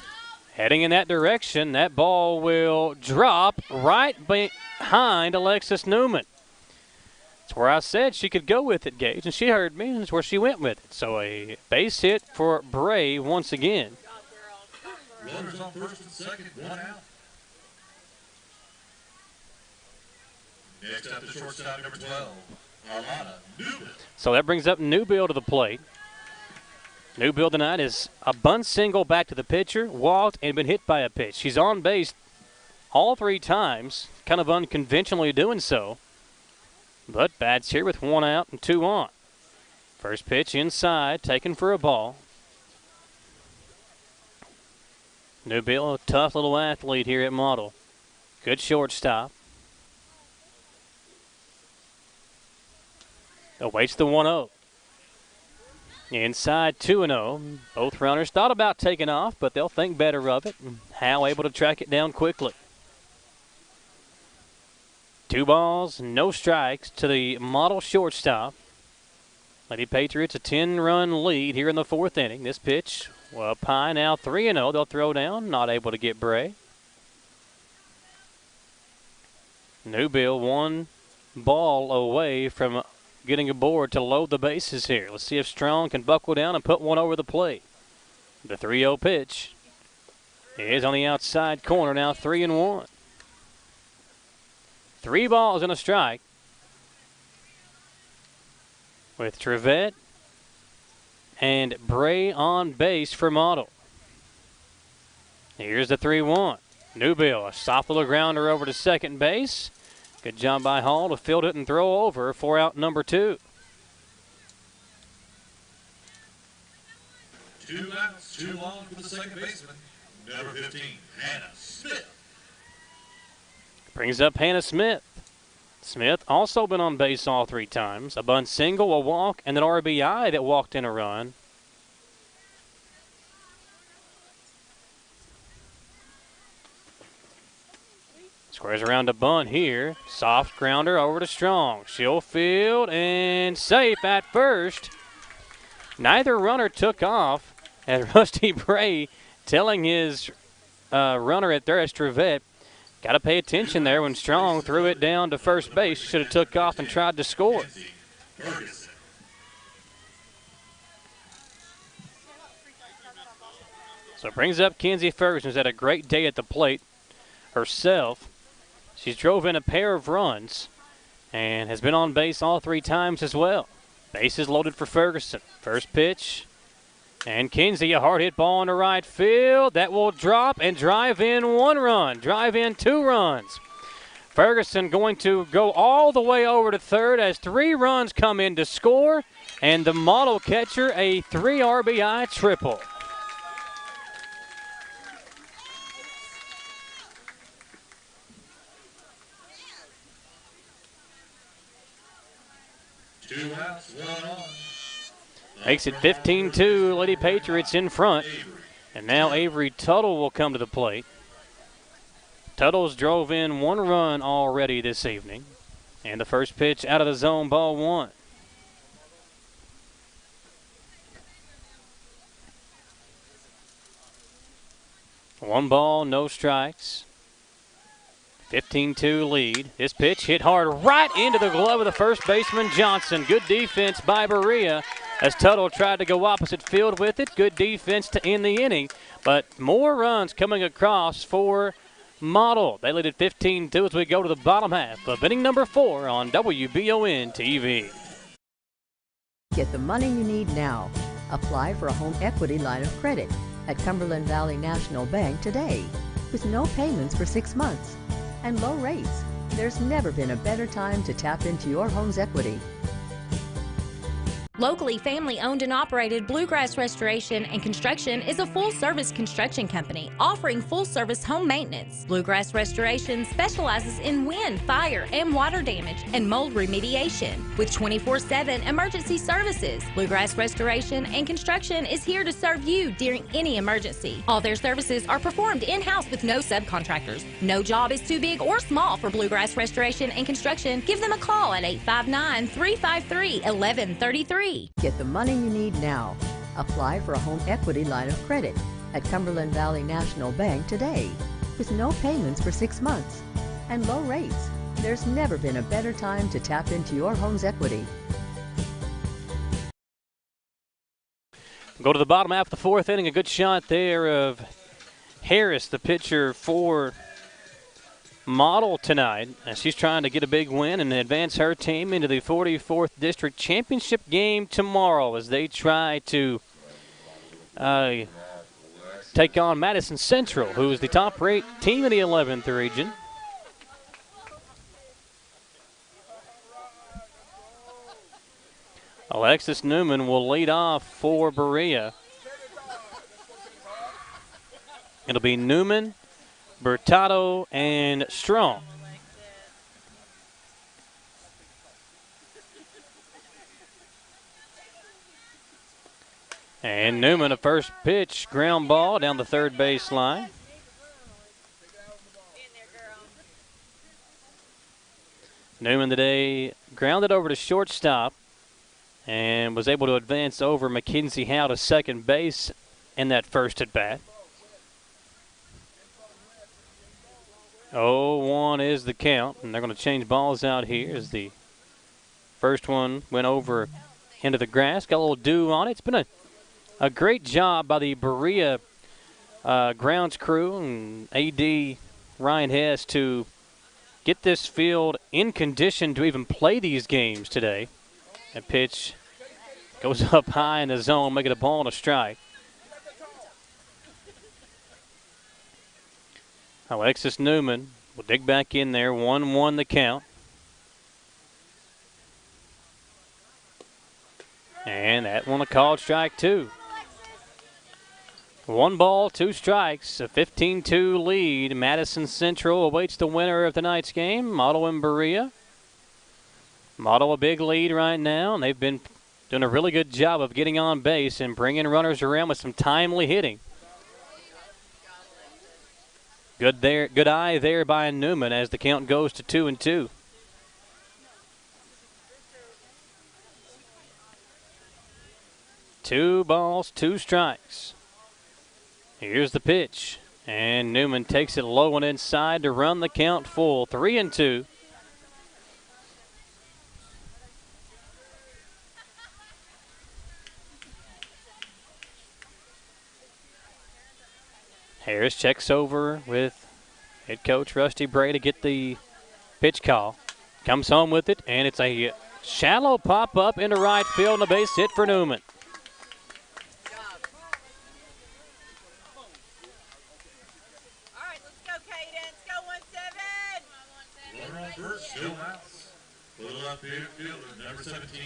Heading in that direction. That ball will drop right behind Alexis Newman. That's where I said she could go with it, Gage, and she heard me, and that's where she went with it. So a base hit for Bray once again. Runners on first and second, 1 out. Next up to shortstop number 12, Alana Newman. So that brings up Newbill to the plate. Newbill tonight is a bunt single back to the pitcher, walked, and been hit by a pitch. She's on base all 3 times, kind of unconventionally doing so. But bats here with 1 out and 2 on. First pitch inside, taken for a ball. Newbill, a tough little athlete here at Model. Good shortstop. Awaits the 1-0. Inside 2-0. Both runners thought about taking off, but they'll think better of it. Howe able to track it down quickly. 2 balls, no strikes to the Model shortstop. Lady Patriots a 10-run lead here in the 4th inning. This pitch, well, Pie now 3-0. They'll throw down, not able to get Bray. Newbill 1 ball away from getting aboard to load the bases here. Let's see if Strong can buckle down and put one over the plate. The 3-0 pitch is on the outside corner, now 3-1. 3 balls and a strike with Trevette and Bray on base for Model. Here's the 3-1. Newbill, a soft little grounder over to second base. Good job by Hall to field it and throw over for out number 2. 2 outs, 2 on for the second baseman, number 15, Hannah Smith. Brings up Hannah Smith. Smith also been on base all 3 times. A bunt single, a walk, and an RBI that walked in a run. Squares around a bunt here. Soft grounder over to Strong. She'll field and safe at first. Neither runner took off, as Rusty Bray telling his runner at there, Trevette, got to pay attention there when Strong threw it down to first base. Should have took off and tried to score. So it brings up Kenzie Ferguson, who's had a great day at the plate herself. She's drove in a pair of runs and has been on base all 3 times as well. Bases loaded for Ferguson. First pitch. And Kenzie, a hard hit ball into right field. That will drop and drive in 1 run. Drive in 2 runs. Ferguson going to go all the way over to third as 3 runs come in to score. And the Model catcher a 3 RBI triple. Two outs, 1 on. Makes it 15-2, Lady Patriots in front. And now Avery Tuttle will come to the plate. Tuttle's drove in 1 run already this evening. And the first pitch out of the zone, ball 1. One ball, no strikes. 15-2 lead. This pitch hit hard right into the glove of the first baseman, Johnson. Good defense by Berea as Tuttle tried to go opposite field with it. Good defense to end the inning. But more runs coming across for Model. They lead at 15-2 as we go to the bottom half of inning number 4 on WBON TV. Get the money you need now. Apply for a home equity line of credit at Cumberland Valley National Bank today with no payments for 6 months and low rates. There's never been a better time to tap into your home's equity. Locally family-owned and operated Bluegrass Restoration and Construction is a full-service construction company offering full-service home maintenance. Bluegrass Restoration specializes in wind, fire, and water damage and mold remediation. With 24/7 emergency services, Bluegrass Restoration and Construction is here to serve you during any emergency. All their services are performed in-house with no subcontractors. No job is too big or small for Bluegrass Restoration and Construction. Give them a call at 859-353-1133. Get the money you need now. Apply for a home equity line of credit at Cumberland Valley National Bank today. With no payments for 6 months and low rates, there's never been a better time to tap into your home's equity. Go to the bottom half of the fourth inning. A good shot there of Harris, the pitcher for Model tonight, as she's trying to get a big win and advance her team into the 44th District Championship game tomorrow as they try to take on Madison Central, who is the top-rate team in the 11th region. Alexis Newman will lead off for Berea. It'll be Newman, Bertato, and Strong. And Newman, a first pitch ground ball down the third base line. Newman today grounded over to shortstop and was able to advance over Mackenzie Howe to second base in that first at bat. 0-1 is the count, and they're going to change balls out here as the first one went over into the grass, got a little dew on it. It's been a great job by the Berea grounds crew and AD Ryan Hess to get this field in condition to even play these games today. That pitch goes up high in the zone, making a ball and a strike. Alexis Newman will dig back in there, 1-1 the count. And that one a called strike two. 1 ball, 2 strikes, a 15-2 lead. Madison Central awaits the winner of tonight's game, Model and Berea. Model a big lead right now, and they've been doing a really good job of getting on base and bringing runners around with some timely hitting. Good eye there by Newman as the count goes to 2-2. Two balls, 2 strikes. Here's the pitch, and Newman takes it low and inside to run the count full, 3-2. Harris checks over with head coach Rusty Bray to get the pitch call. Comes home with it, and it's a shallow pop-up into right field and a base hit for Newman. All right, let's go, Cadence. Go 1-7. Runner on first, still house. For the left fielder, number 17,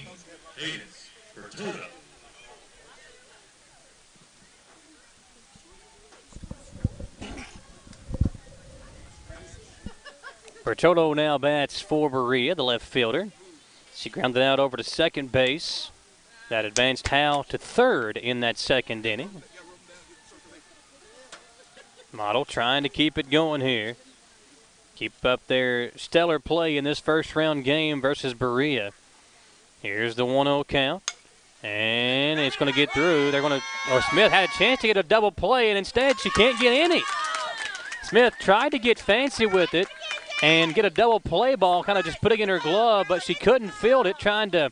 Cadence Bertato. Bertolo now bats for Berea, the left fielder. She grounded out over to second base. That advanced Howe to third in that second inning. Model trying to keep it going here. Keep up their stellar play in this first round game versus Berea. Here's the 1-0 count. And it's going to get through. Smith had a chance to get a double play, and instead she can't get any. Smith tried to get fancy with it and get a double play ball, kind of just putting in her glove, but she couldn't field it, trying to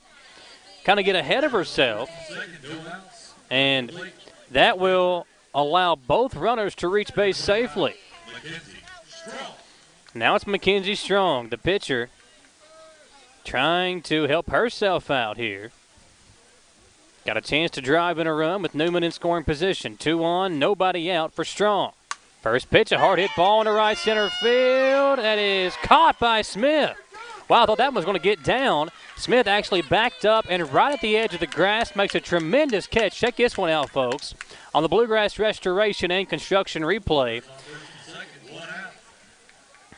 kind of get ahead of herself. And that will allow both runners to reach base safely. Now it's Mackenzie Strong, the pitcher, trying to help herself out here. Got a chance to drive in a run with Newman in scoring position. 2 on, nobody out for Strong. First pitch, a hard hit ball into right center field. That is caught by Smith. Wow, I thought that was going to get down. Smith actually backed up and right at the edge of the grass makes a tremendous catch. Check this one out, folks. On the Bluegrass Restoration and Construction replay,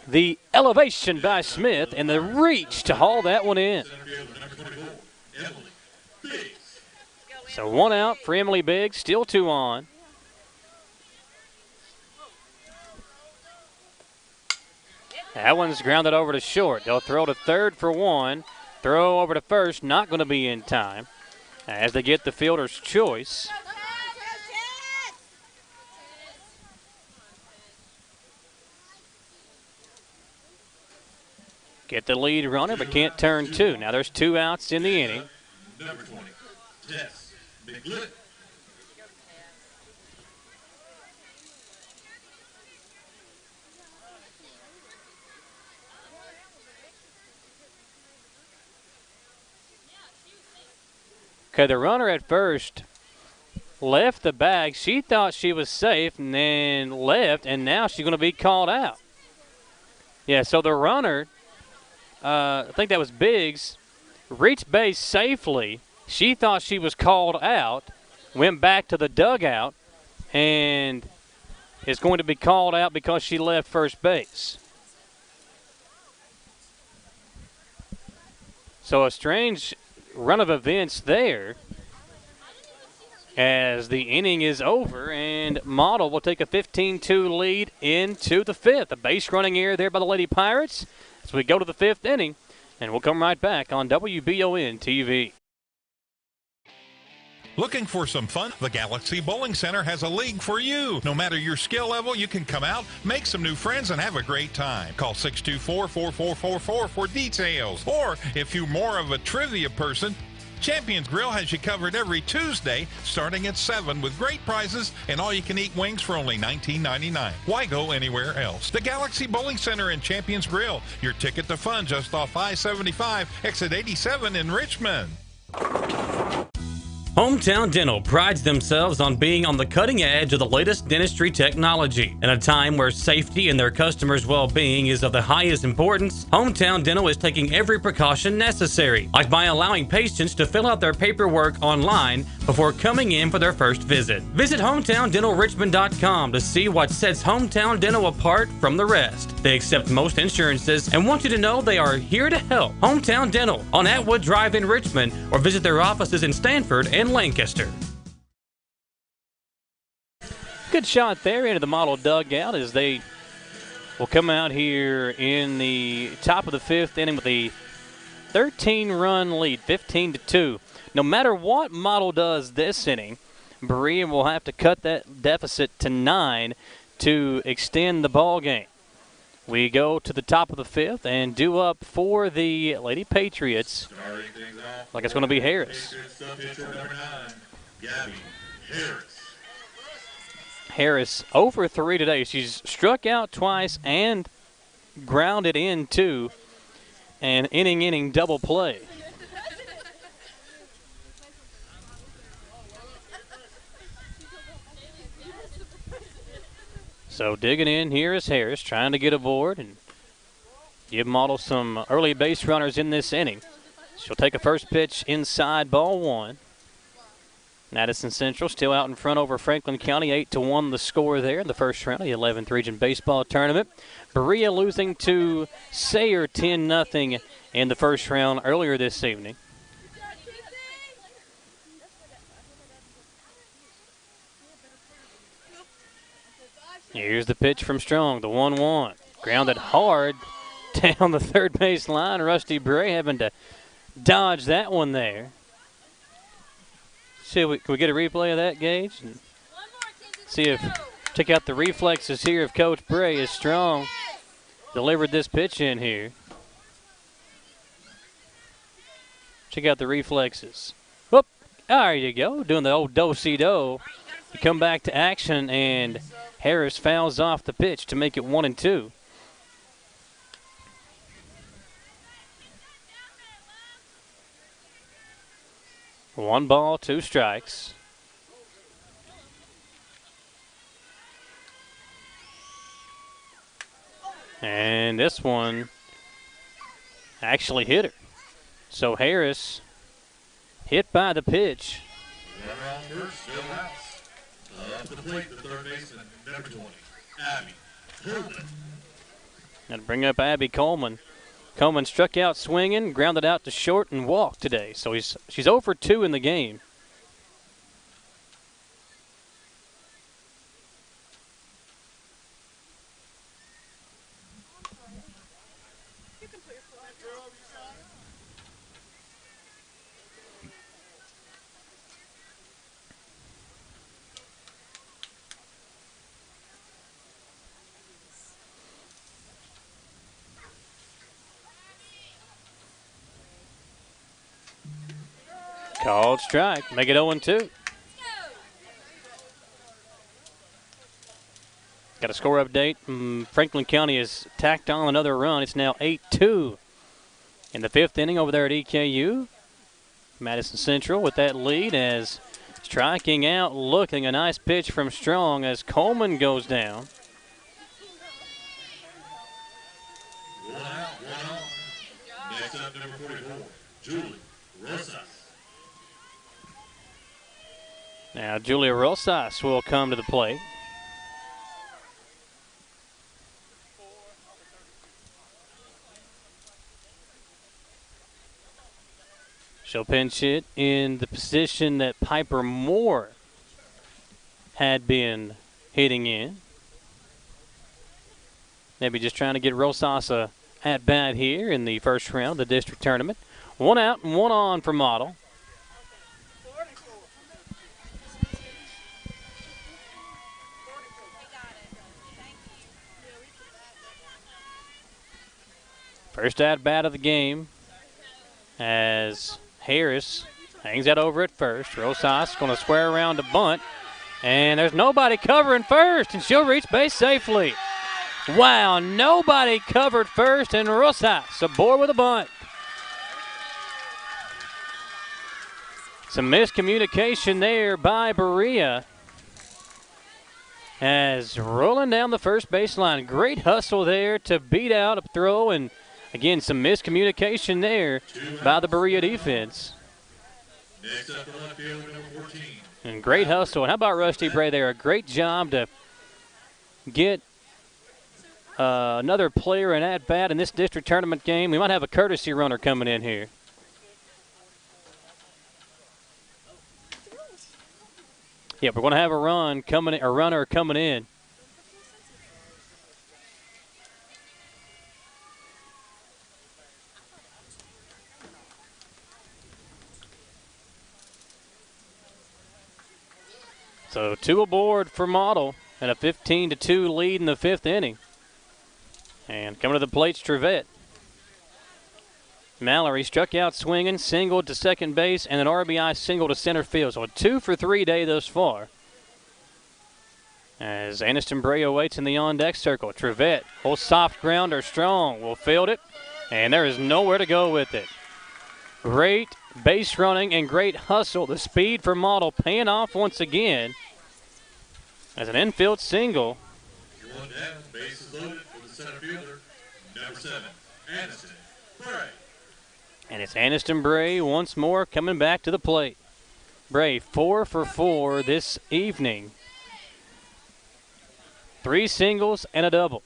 the elevation by Smith and the reach to haul that one in. So 1 out for Emily Biggs, still 2 on. That one's grounded over to short. They'll throw to third for 1. Throw over to first, not going to be in time as they get the fielder's choice. Get the lead runner, but can't turn 2. Now there's 2 outs in the inning. Number 20, Jess Biglet. Okay, the runner at first left the bag. She thought she was safe and then left, and now she's going to be called out. Yeah, so the runner, I think that was Biggs, reached base safely. She thought she was called out, went back to the dugout, and is going to be called out because she left first base. So a strange run of events there as the inning is over, and Model will take a 15-2 lead into the 5th. A base running error there by the Lady Pirates as we go to the 5th inning, and we'll come right back on WBON TV. Looking for some fun? The Galaxy Bowling Center has a league for you. No matter your skill level, you can come out, make some new friends, and have a great time. Call 624-4444 for details. Or, if you're more of a trivia person, Champions Grill has you covered every Tuesday, starting at 7 with great prizes and all-you-can-eat wings for only $19.99. Why go anywhere else? The Galaxy Bowling Center and Champions Grill, your ticket to fun just off I-75, exit 87 in Richmond. Hometown Dental prides themselves on being on the cutting edge of the latest dentistry technology. In a time where safety and their customers' well-being is of the highest importance, Hometown Dental is taking every precaution necessary, like by allowing patients to fill out their paperwork online before coming in for their first visit. Visit HometownDentalRichmond.com to see what sets Hometown Dental apart from the rest. They accept most insurances and want you to know they are here to help. Hometown Dental on Atwood Drive in Richmond, or visit their offices in Stanford and Lancaster. Good shot there into the Model dugout as they will come out here in the top of the 5th inning with a 13-run lead, 15-2. No matter what Model does this inning, Berea will have to cut that deficit to 9 to extend the ball game. We go to the top of the 5th and due up for the Lady Patriots. Like it's going to be Harris. Harris 0 for 3 today. She's struck out twice and grounded in 2. An inning double play. So digging in here is Harris, trying to get aboard and give Model some early base runners in this inning. She'll take a first pitch inside, ball 1. Madison Central still out in front over Franklin County, 8-1 the score there in the first round of the 11th Region Baseball Tournament. Berea losing to Sayre 10-0 in the first round earlier this evening. Here's the pitch from Strong, the 1-1. Grounded hard down the third base line. Rusty Bray having to dodge that one there. See, can we get a replay of that, Gage? And see if, check out the reflexes here of Coach Bray as Strong delivered this pitch in here. Check out the reflexes. Whoop, there you go, doing the old do-si-do. You come back to action, and Harris fouls off the pitch to make it 1-2. One ball, 2 strikes. And this one actually hit her. So Harris hit by the pitch. Runner on first, no outs. Up the plate, the third baseman, number 20, Abby Coleman. And bring up Abby Coleman. Coleman struck out swinging, grounded out to short, and walked today. So she's 0 for 2 in the game. Called strike. Make it 0-2. Got a score update. Franklin County has tacked on another run. It's now 8-2 in the 5th inning over there at EKU. Madison Central with that lead as striking out, looking a nice pitch from Strong as Coleman goes down. One out, one on. Next up, number 44, Julie Rosas. Now Julia Rosas will come to the plate. She'll pinch it in the position that Piper Moore had been hitting in. Maybe just trying to get Rosas a at bat here in the first round of the district tournament. 1 out and 1 on for Model. First at bat of the game as Harris hangs that over at first. Rosas going to square around to bunt. And there's nobody covering first, and she'll reach base safely. Wow, nobody covered first, and Rosas aboard with a bunt. Some miscommunication there by Berea as rolling down the first baseline. Great hustle there to beat out a throw, and again, some miscommunication there by the Berea defense. Next up, the left fielder, number 14. And great hustle. And how about Rusty Bray there? A great job to get another player an at-bat in this district tournament game. We might have a courtesy runner coming in here. Yeah, we're going to have a runner coming in. So 2 aboard for Model and a 15-2 lead in the 5th inning. And coming to the plate's Trevette. Mallory struck out swinging, singled to second base, and an RBI single to center field. So a 2 for 3 day thus far. As Aniston Bray awaits in the on-deck circle. Trevette, whole soft grounder, Strong will field it, and there is nowhere to go with it. Great base running and great hustle. The speed for Model paying off once again. As an infield single. You're one down, bases loaded for the center fielder, number 7, Aniston Bray. And it's Aniston Bray once more coming back to the plate. Bray 4 for 4 this evening. 3 singles and a double.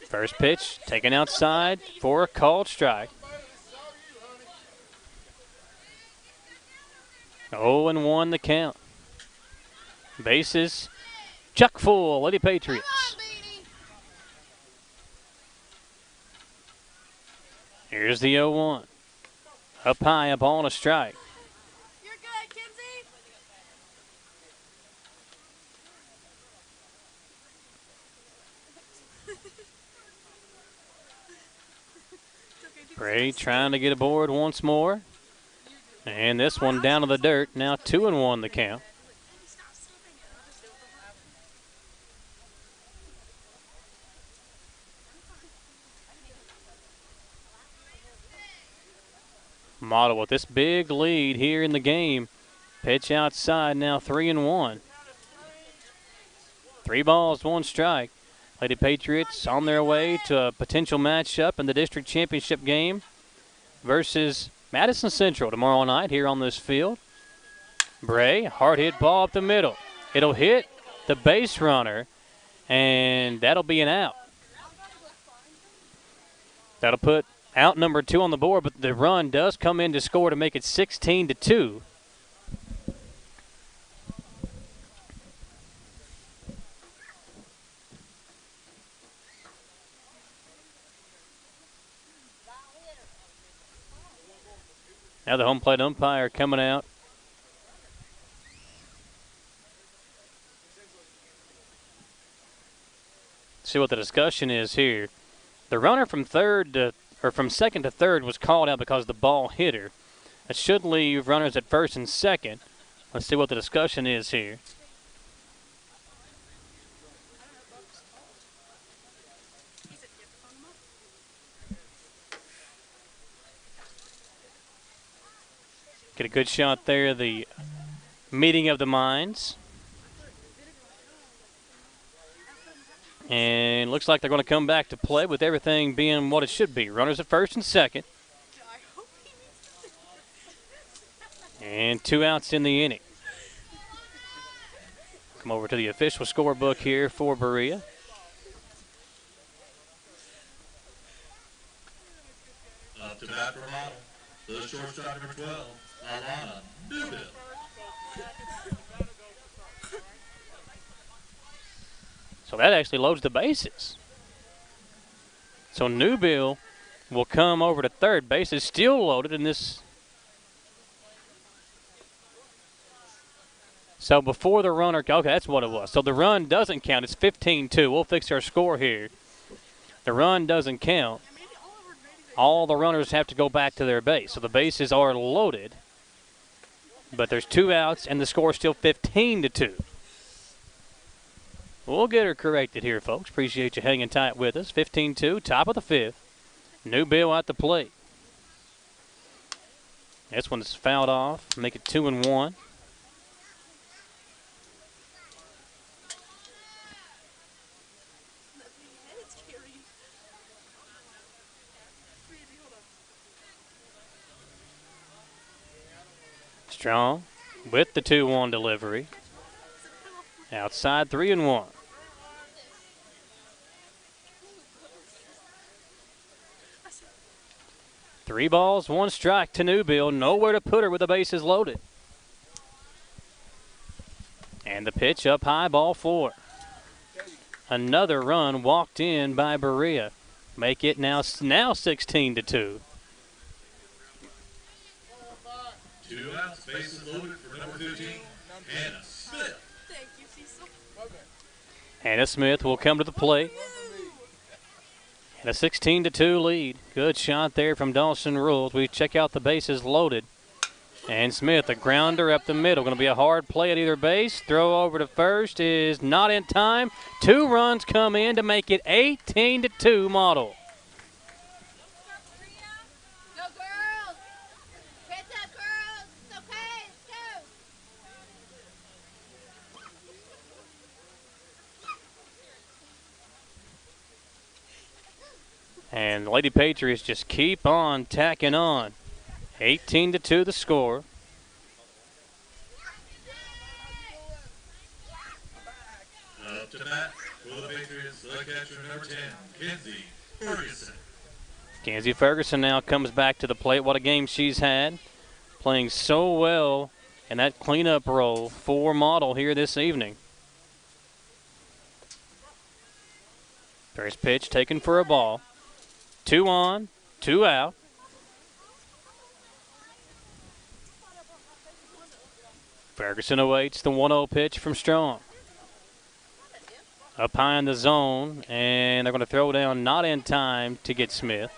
First pitch taken outside for a called strike. 0-1 the count. Bases chock full, Lady Patriots. Here's the 0-1. Up high, up on a strike. You're good, Kenzie. Bray trying to get aboard once more. And this one down to the dirt. Now 2-1 the count. Model with this big lead here in the game. Pitch outside, now 3-1. 3 balls, 1 strike. Lady Patriots on their way to a potential matchup in the district championship game versus Madison Central tomorrow night here on this field. Bray, hard hit ball up the middle. It'll hit the base runner, and that'll be an out. That'll put out number 2 on the board, but the run does come in to score to make it 16-2. Now the home plate umpire coming out. See what the discussion is here. The runner from second to third was called out because the ball hit her. That should leave runners at first and second. Let's see what the discussion is here. Get a good shot there, the meeting of the minds. And looks like they're going to come back to play with everything being what it should be. Runners at first and second. And 2 outs in the inning. Come over to the official scorebook here for Berea. Up to bat for Model, the shortstop number 12, Alana Newman. So that actually loads the bases. So Newbill will come over to third. Base is still loaded in this. So before the runner, okay, that's what it was. So the run doesn't count. It's 15-2. We'll fix our score here. The run doesn't count. All the runners have to go back to their base. So the bases are loaded. But there's 2 outs, and the score is still 15-2. We'll get her corrected here, folks. Appreciate you hanging tight with us. 15-2, top of the 5th. Newbill at the plate. This one's fouled off. Make it 2-1. Strong with the 2-1 delivery. Outside 3-1. 3 balls, 1 strike to Newbill. Nowhere to put her with the bases loaded. And the pitch up high, ball 4. Another run walked in by Berea. Make it now 16-2. 2 outs, bases loaded for number 15, Hannah Smith. Thank you, Cecil. Hannah Smith will come to the plate. And a 16-2 lead. Good shot there from Dawson Rules. We check out the bases loaded. And Smith, a grounder up the middle. Going to be a hard play at either base. Throw over to first is not in time. 2 runs come in to make it 18-2 Model. And the Lady Patriots just keep on tacking on. 18-2 the score. Up to bat for the Patriots, the catcher number 10, Kenzie Ferguson. Kenzie Ferguson now comes back to the plate. What a game she's had. Playing so well in that cleanup role for Model here this evening. First pitch taken for a ball. 2 on, 2 out. Ferguson awaits the 1-0 pitch from Strong. Up high in the zone, and they're going to throw down not in time to get Smith.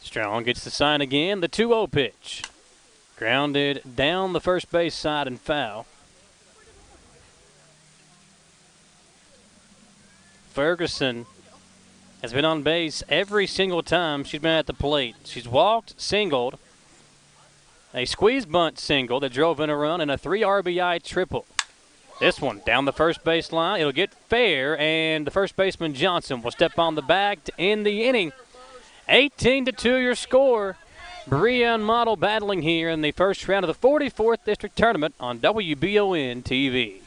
Strong gets the sign again. The 2-0 pitch. Grounded down the first base side and foul. Ferguson has been on base every single time she's been at the plate. She's walked, singled, a squeeze bunt single that drove in a run and a 3 RBI triple. This one down the first base line. It'll get fair, and the first baseman Johnson will step on the bag to end the inning. 18-2 your score. Berea and Model battling here in the first round of the 44th District Tournament on WBON TV.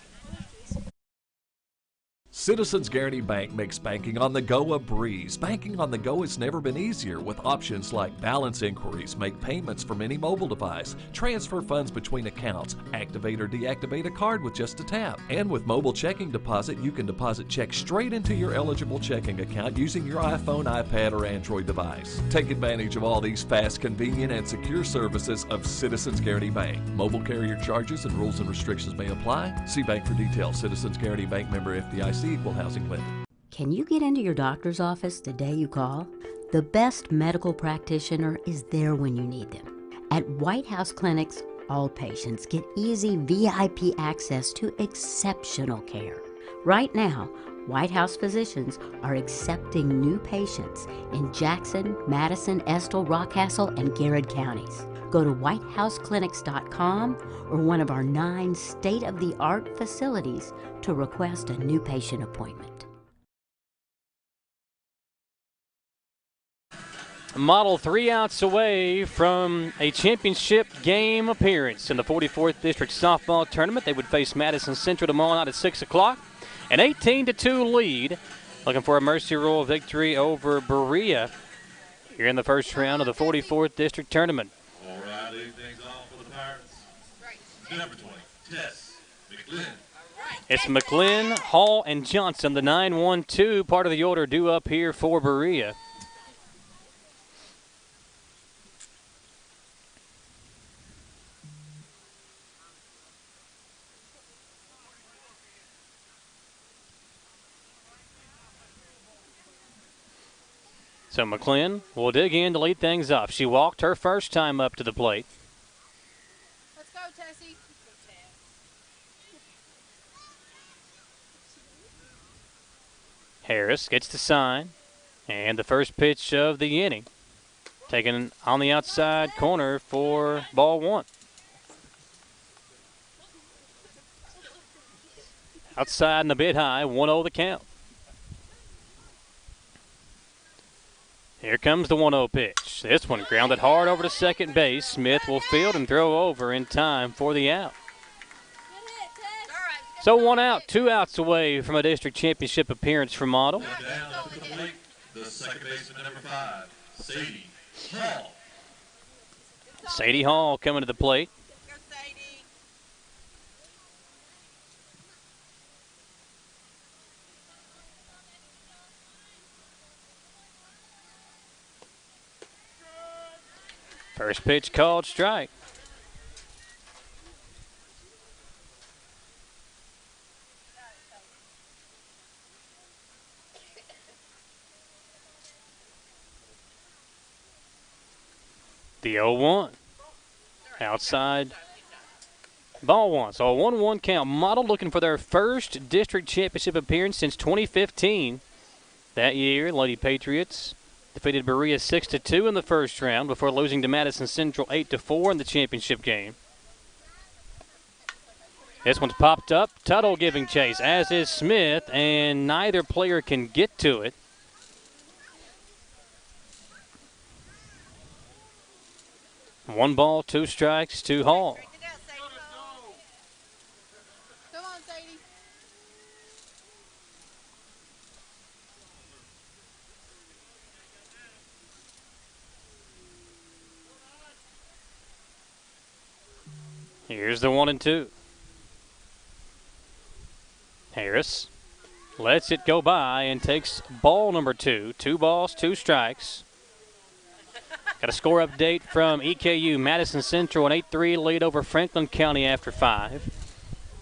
Citizens Guaranty Bank makes banking on the go a breeze. Banking on the go has never been easier with options like balance inquiries, make payments from any mobile device, transfer funds between accounts, activate or deactivate a card with just a tap. And with mobile checking deposit, you can deposit checks straight into your eligible checking account using your iPhone, iPad, or Android device. Take advantage of all these fast, convenient, and secure services of Citizens Guaranty Bank. Mobile carrier charges and rules and restrictions may apply. See bank for details. Citizens Guaranty Bank, member FDIC. Equal housing lender. Can you get into your doctor's office the day you call? The best medical practitioner is there when you need them. At White House Clinics, all patients get easy VIP access to exceptional care. Right now, White House physicians are accepting new patients in Jackson, Madison, Estill, Rockcastle, and Garrett counties. Go to whitehouseclinics.com or one of our 9 state-of-the-art facilities to request a new patient appointment. Model 3 outs away from a championship game appearance in the 44th District Softball Tournament. They would face Madison Central tomorrow night at 6 o'clock. An 18-2 lead, looking for a Mercy Rule victory over Berea here in the first round of the 44th District Tournament. All right, lead things off for the Pirates. Number 20, Tess McLean. It's McLean, Hall, and Johnson, the 9-1-2 part of the order due up here for Berea. So McLean will dig in to lead things off. She walked her first time up to the plate. Let's go, Tessie. Harris gets the sign, and the first pitch of the inning. Taken on the outside corner for ball 1. Outside and a bit high, 1-0 the count. Here comes the 1-0 pitch. This one grounded hard over to second base. Smith will field and throw over in time for the out. So 1 out, 2 outs away from a district championship appearance for Model. Down up to the plate, the second baseman, number 5, Sadie Hall. Sadie Hall coming to the plate. First pitch called strike. The 0-1. Outside. Ball 1. So a 1-1 count. Model looking for their first district championship appearance since 2015. That year, Lady Patriots defeated Berea 6-2 in the first round before losing to Madison Central 8-4 in the championship game. This one's popped up. Tuttle giving chase, as is Smith, and neither player can get to it. One ball, 2 strikes to Hall. Come on, Sadie. Here's the 1-2. Harris lets it go by and takes ball number 2. 2 balls, 2 strikes. Got a score update from EKU. Madison Central, an 8-3 lead over Franklin County after 5.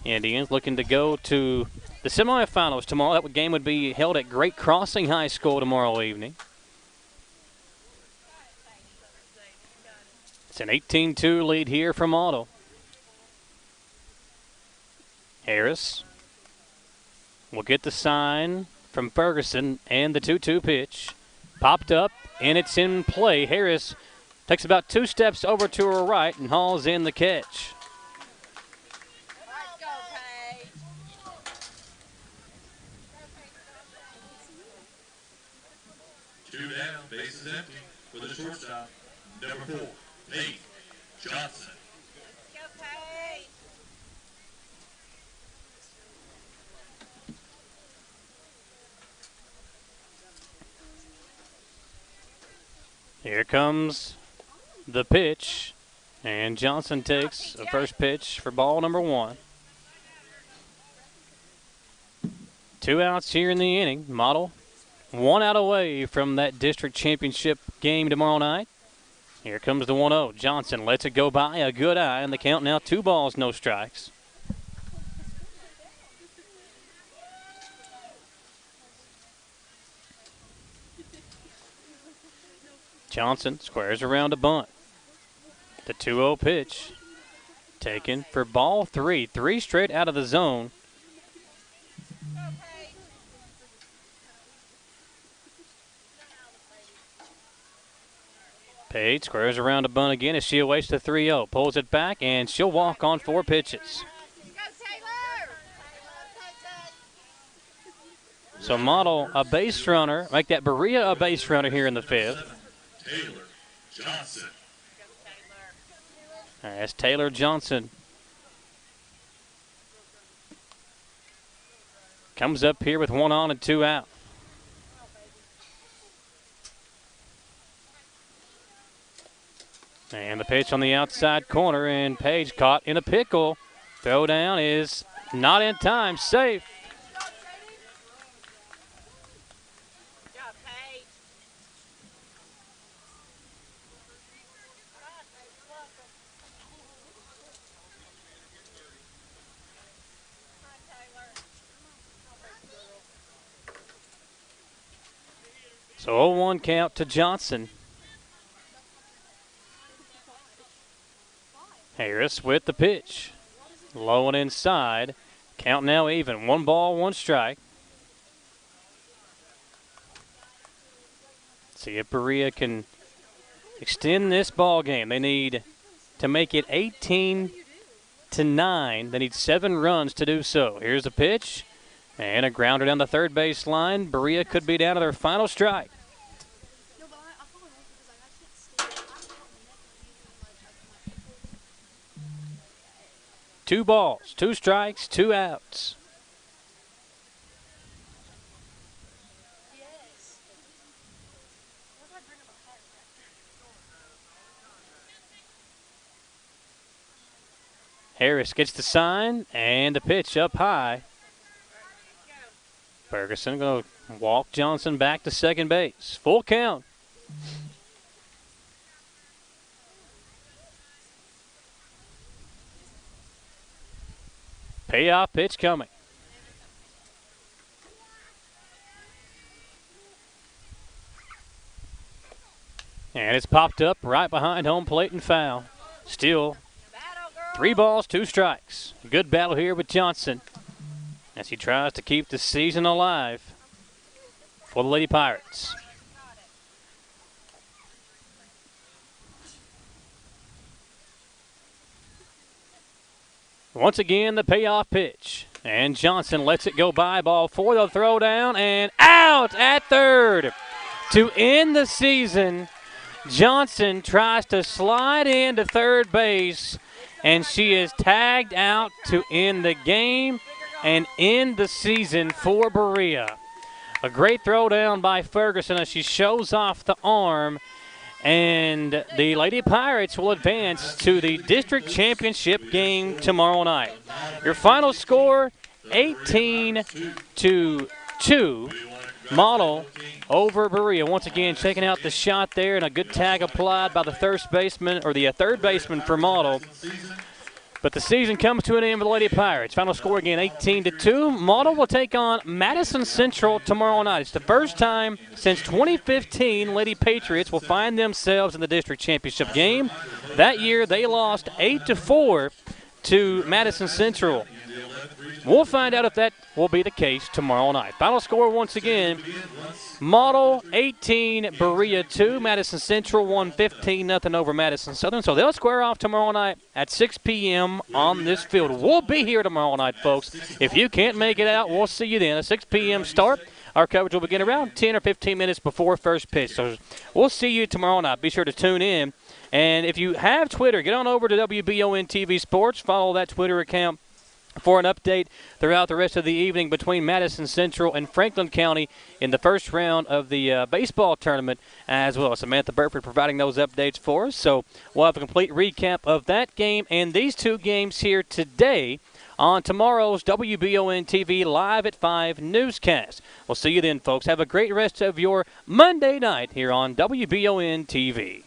Indians looking to go to the semifinals tomorrow. That game would be held at Great Crossing High School tomorrow evening. It's an 18-2 lead here from Otto. Harris will get the sign from Ferguson and the 2-2 pitch. Popped up, and it's in play. Harris Takes about 2 steps over to her right and hauls in the catch. Two down, bases empty for the shortstop, number 4, Paige Johnson. Here comes the pitch, and Johnson takes the first pitch for ball number 1. 2 outs here in the inning. Model 1 out away from that district championship game tomorrow night. Here comes the 1-0. Johnson lets it go by, a good eye, and the count now 2 balls, no strikes. Johnson squares around a bunt. The 2-0 pitch taken for ball 3. 3 straight out of the zone. Paige squares around a bunt again as she awaits the 3-0. Pulls it back, and she'll walk on 4 pitches. So Model a base runner, make that Berea a base runner here in the 5th. Taylor Johnson. That's Taylor Johnson. Comes up here with 1 on and 2 out. And the pitch on the outside corner, and Paige caught in a pickle. Throw down is not in time, safe. So 0-1 count to Johnson. Harris with the pitch. Low and inside. Count now even. 1 ball, 1 strike. See if Berea can extend this ball game. They need to make it 18-9. They need 7 runs to do so. Here's the pitch. And a grounder down the third base line. Berea could be down to their final strike. Two balls, 2 strikes, 2 outs. Harris gets the sign and the pitch up high. Ferguson going to walk Johnson back to second base. Full count. Payoff pitch coming. And it's popped up right behind home plate and foul. Still 3 balls, 2 strikes. Good battle here with Johnson as he tries to keep the season alive for the Lady Pirates. Once again, the payoff pitch. And Johnson lets it go by. Ball 4, the throw down, and out at third. To end the season, Johnson tries to slide into third base, and she is tagged out to end the game and end the season for Berea. A great throw down by Ferguson as she shows off the arm. And the Lady Pirates will advance to the district championship game tomorrow night. Your final score, 18-2. Model over Berea. Once again, checking out the shot there, and a good tag applied by the third baseman for Model. But the season comes to an end with the Lady Pirates. Final score again, 18-2. Model will take on Madison Central tomorrow night. It's the first time since 2015 Lady Patriots will find themselves in the district championship game. That year, they lost 8-4 to Madison Central. We'll find out if that will be the case tomorrow night. Final score once again, Model 18, Berea 2. Madison Central won 15-0 over Madison Southern. So they'll square off tomorrow night at 6 p.m. on this field. We'll be here tomorrow night, folks. If you can't make it out, we'll see you then. A 6 p.m. start. Our coverage will begin around 10 or 15 minutes before first pitch. So we'll see you tomorrow night. Be sure to tune in. And if you have Twitter, get on over to WBON TV Sports. Follow that Twitter account for an update throughout the rest of the evening between Madison Central and Franklin County in the first round of the baseball tournament as well. Samantha Burford providing those updates for us. So we'll have a complete recap of that game and these two games here today on tomorrow's WBON TV Live at 5 newscast. We'll see you then, folks. Have a great rest of your Monday night here on WBON TV.